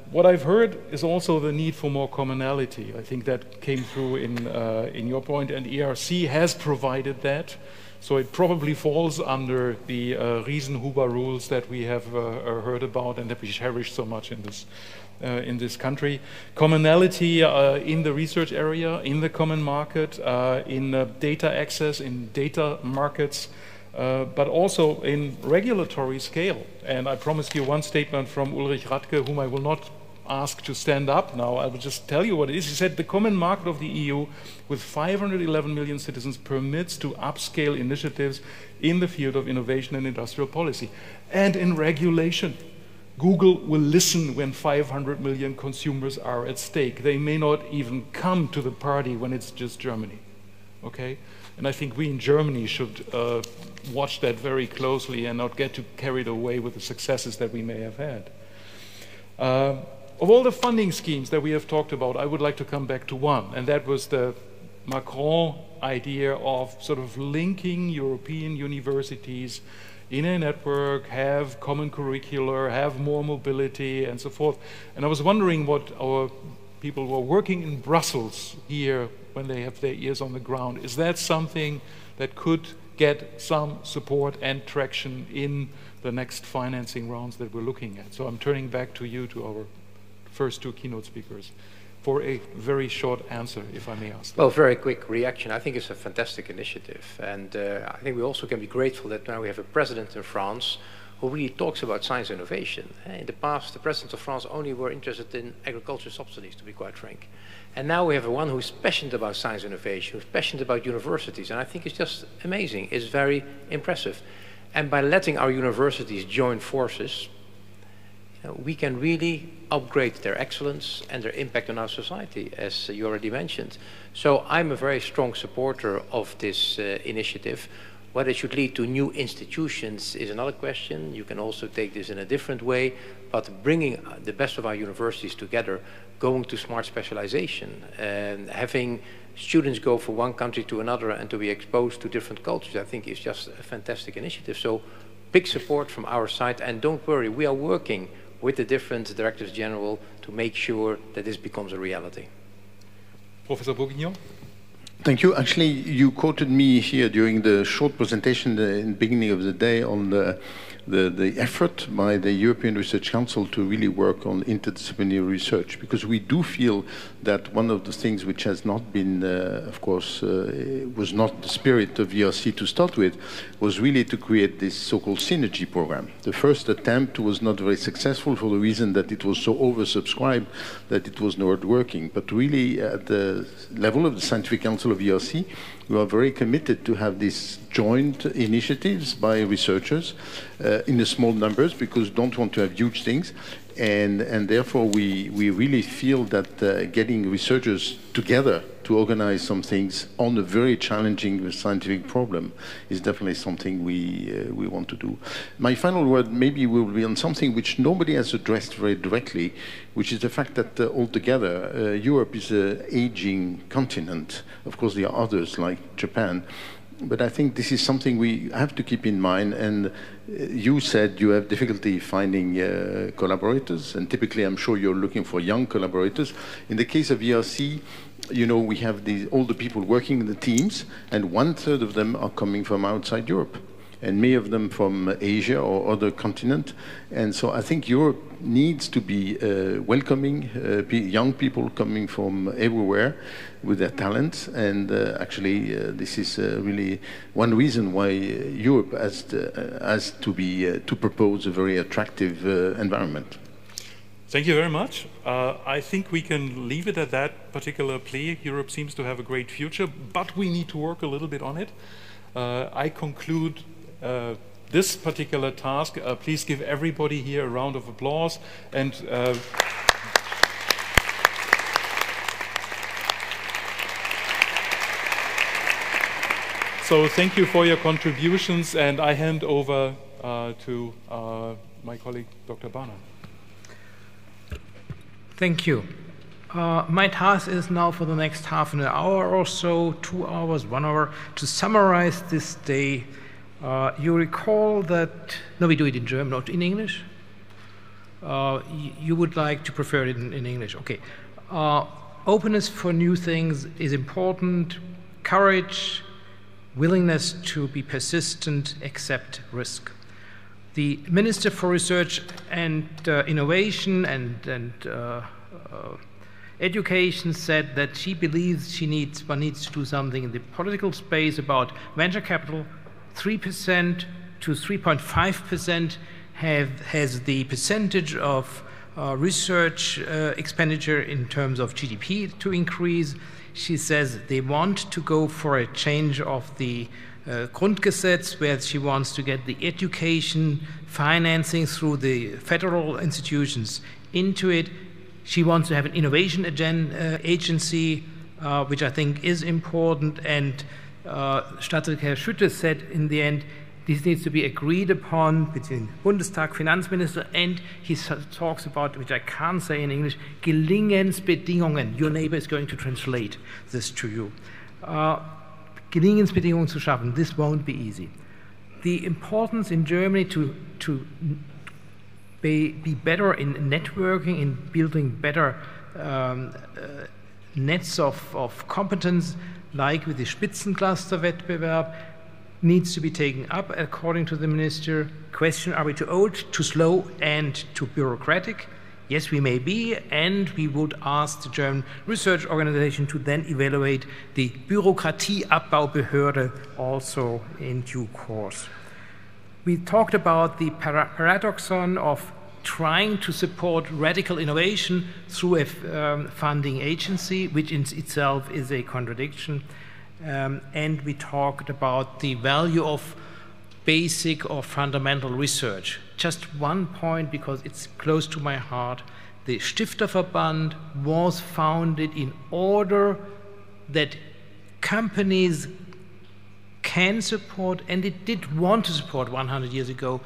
What I've heard is also the need for more commonality. I think that came through in your point, and ERC has provided that. So it probably falls under the Riesenhuber rules that we have heard about and that we cherish so much in this country. Commonality in the research area, in the common market, in data access, in data markets, but also in regulatory scale. And I promised you one statement from Ulrich Radke, whom I will not ask to stand up now. I will just tell you what it is. He said the common market of the EU with 511 million citizens permits to upscale initiatives in the field of innovation and industrial policy. And in regulation, Google will listen when 500 million consumers are at stake. They may not even come to the party when it's just Germany. Okay? And I think we in Germany should watch that very closely and not get too carried away with the successes that we may have had. Of all the funding schemes that we have talked about, I would like to come back to one, and that was the Macron idea of sort of linking European universities in a network, have common curricular, have more mobility, and so forth. And I was wondering what our people who are working in Brussels here, when they have their ears on the ground, is that something that could get some support and traction in the next financing rounds that we're looking at? So I'm turning back to you, to our first two keynote speakers, for a very short answer, if I may ask. Well, very quick reaction. I think it's a fantastic initiative. And I think we also can be grateful that now we have a president in France who really talks about science innovation. In the past, the presidents of France only were interested in agriculture subsidies, to be quite frank. And now we have one who's passionate about science innovation, who's passionate about universities. And I think it's just amazing. It's very impressive. And by letting our universities join forces, we can really upgrade their excellence and their impact on our society, as you already mentioned. So I'm a very strong supporter of this initiative. Whether it should lead to new institutions is another question. You can also take this in a different way, but bringing the best of our universities together, going to smart specialization, and having students go from one country to another and to be exposed to different cultures, I think is just a fantastic initiative. So big support from our side, and don't worry, we are working with the different directors general to make sure that this becomes a reality. Professor Bourguignon? Thank you. Actually, you quoted me here during the short presentation in the beginning of the day on the effort by the European Research Council to really work on interdisciplinary research, because we do feel that one of the things which has not been, of course, was not the spirit of ERC to start with, was really to create this so-called synergy program. The first attempt was not very successful for the reason that it was so oversubscribed that it was not working. But really, at the level of the Scientific Council of ERC, we are very committed to have these joint initiatives by researchers in the small numbers, because we don't want to have huge things. And therefore, we really feel that getting researchers together to organize some things on a very challenging scientific problem is definitely something we want to do. My final word maybe will be on something which nobody has addressed very directly, which is the fact that altogether Europe is an aging continent. Of course, there are others like Japan. But I think this is something we have to keep in mind. And you said you have difficulty finding collaborators, and typically I'm sure you're looking for young collaborators. In the case of ERC, you know, we have all the people working in the teams, and 1/3 of them are coming from outside Europe, and many of them from Asia or other continent. And so I think Europe needs to be welcoming young people coming from everywhere with their talents. And actually, this is really one reason why Europe has to propose a very attractive environment. Thank you very much. I think we can leave it at that particular plea. Europe seems to have a great future, but we need to work a little bit on it. I conclude this particular task. Please give everybody here a round of applause. And so thank you for your contributions, and I hand over to my colleague, Dr. Barner. Thank you. My task is now for the next half an hour or so, 2 hours, 1 hour, to summarize this day. You recall that, no, we do it in German, not in English. You would like to prefer it in English, okay. Openness for new things is important. Courage, willingness to be persistent, accept risk. The Minister for Research and Innovation and Education said that she believes one needs to do something in the political space about venture capital. 3% to 3.5% has the percentage of research expenditure in terms of GDP to increase. She says they want to go for a change of the Grundgesetz, where she wants to get the education financing through the federal institutions into it. She wants to have an innovation agency, which I think is important. And Staatssekretär Schütte said in the end, this needs to be agreed upon between Bundestag, Finanzminister, and he talks about, which I can't say in English, Gelingensbedingungen. Your neighbor is going to translate this to you. Gelingensbedingungen zu schaffen. This won't be easy. The importance in Germany to be better in networking, in building better nets of competence, like with the Spitzencluster-Wettbewerb, needs to be taken up, according to the minister. Question, are we too old, too slow, and too bureaucratic? Yes, we may be, and we would ask the German Research Organization to then evaluate the Bürokratieabbaubehörde also in due course. We talked about the paradoxon of trying to support radical innovation through a funding agency, which in itself is a contradiction. And we talked about the value of basic or fundamental research. Just one point, because it's close to my heart. The Stifterverband was founded in order that companies can support, and it did want to support 100 years ago,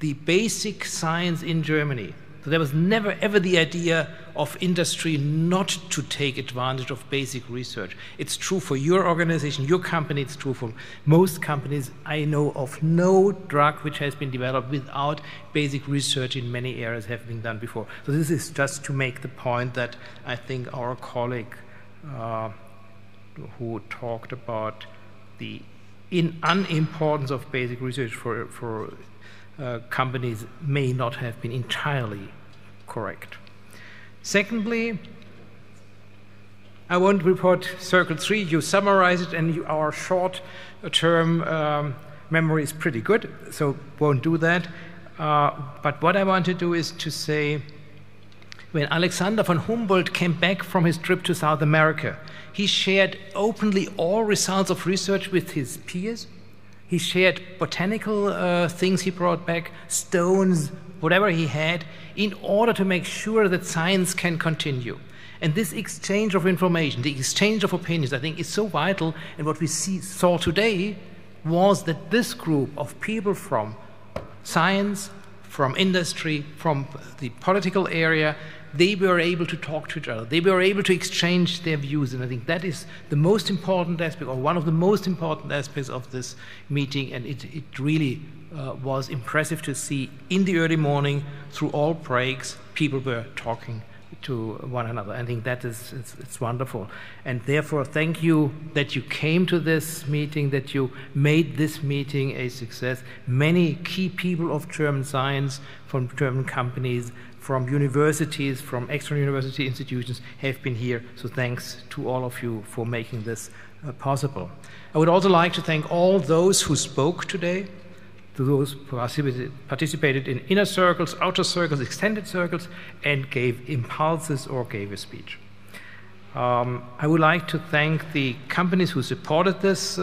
the basic science in Germany. So there was never ever the idea of industry not to take advantage of basic research. It's true for your organization, your company, it's true for most companies. I know of no drug which has been developed without basic research in many areas have been done before. So this is just to make the point that I think our colleague who talked about the unimportance of basic research for companies may not have been entirely correct. Secondly, I won't report Circle 3. You summarize it, and our short-term memory is pretty good, so won't do that. But what I want to do is to say, when Alexander von Humboldt came back from his trip to South America, he shared openly all results of research with his peers. He shared botanical things he brought back, stones, whatever he had, in order to make sure that science can continue. And this exchange of information, the exchange of opinions, I think is so vital. And what we saw today was that this group of people from science, from industry, from the political area, they were able to talk to each other. They were able to exchange their views. And I think that is the most important aspect, or one of the most important aspects of this meeting. And it really was impressive to see in the early morning, through all breaks, people were talking to one another. I think that is it's wonderful. And therefore, thank you that you came to this meeting, that you made this meeting a success. Many key people of German science, from German companies, from universities, from external university institutions have been here. So thanks to all of you for making this possible. I would also like to thank all those who spoke today, to those who participated in inner circles, outer circles, extended circles, and gave impulses or gave a speech. I would like to thank the companies who supported this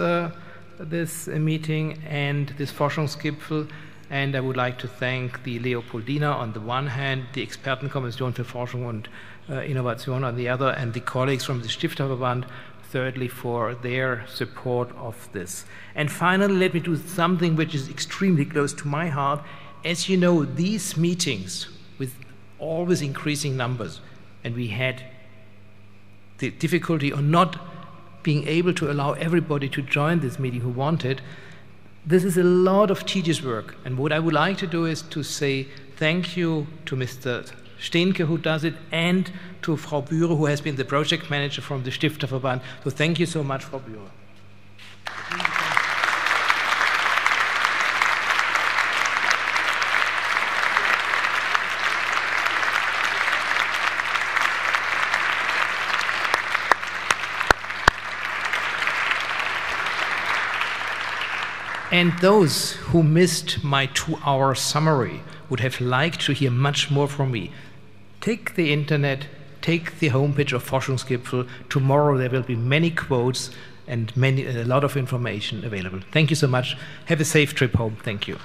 meeting and this Forschungsgipfel. And I would like to thank the Leopoldina on the one hand, the Expertenkommission für Forschung und Innovation on the other, and the colleagues from the Stifterverband, thirdly, for their support of this. And finally, let me do something which is extremely close to my heart. As you know, these meetings with always increasing numbers, and we had the difficulty of not being able to allow everybody to join this meeting who wanted. This is a lot of tedious work, and what I would like to do is to say thank you to Mr. Steenke, who does it, and to Frau Bühre, who has been the project manager from the Stifterverband. So thank you so much, Frau Bühre. And those who missed my 2-hour summary would have liked to hear much more from me. Take the internet, take the homepage of Forschungsgipfel. Tomorrow there will be many quotes and a lot of information available. Thank you so much. Have a safe trip home. Thank you.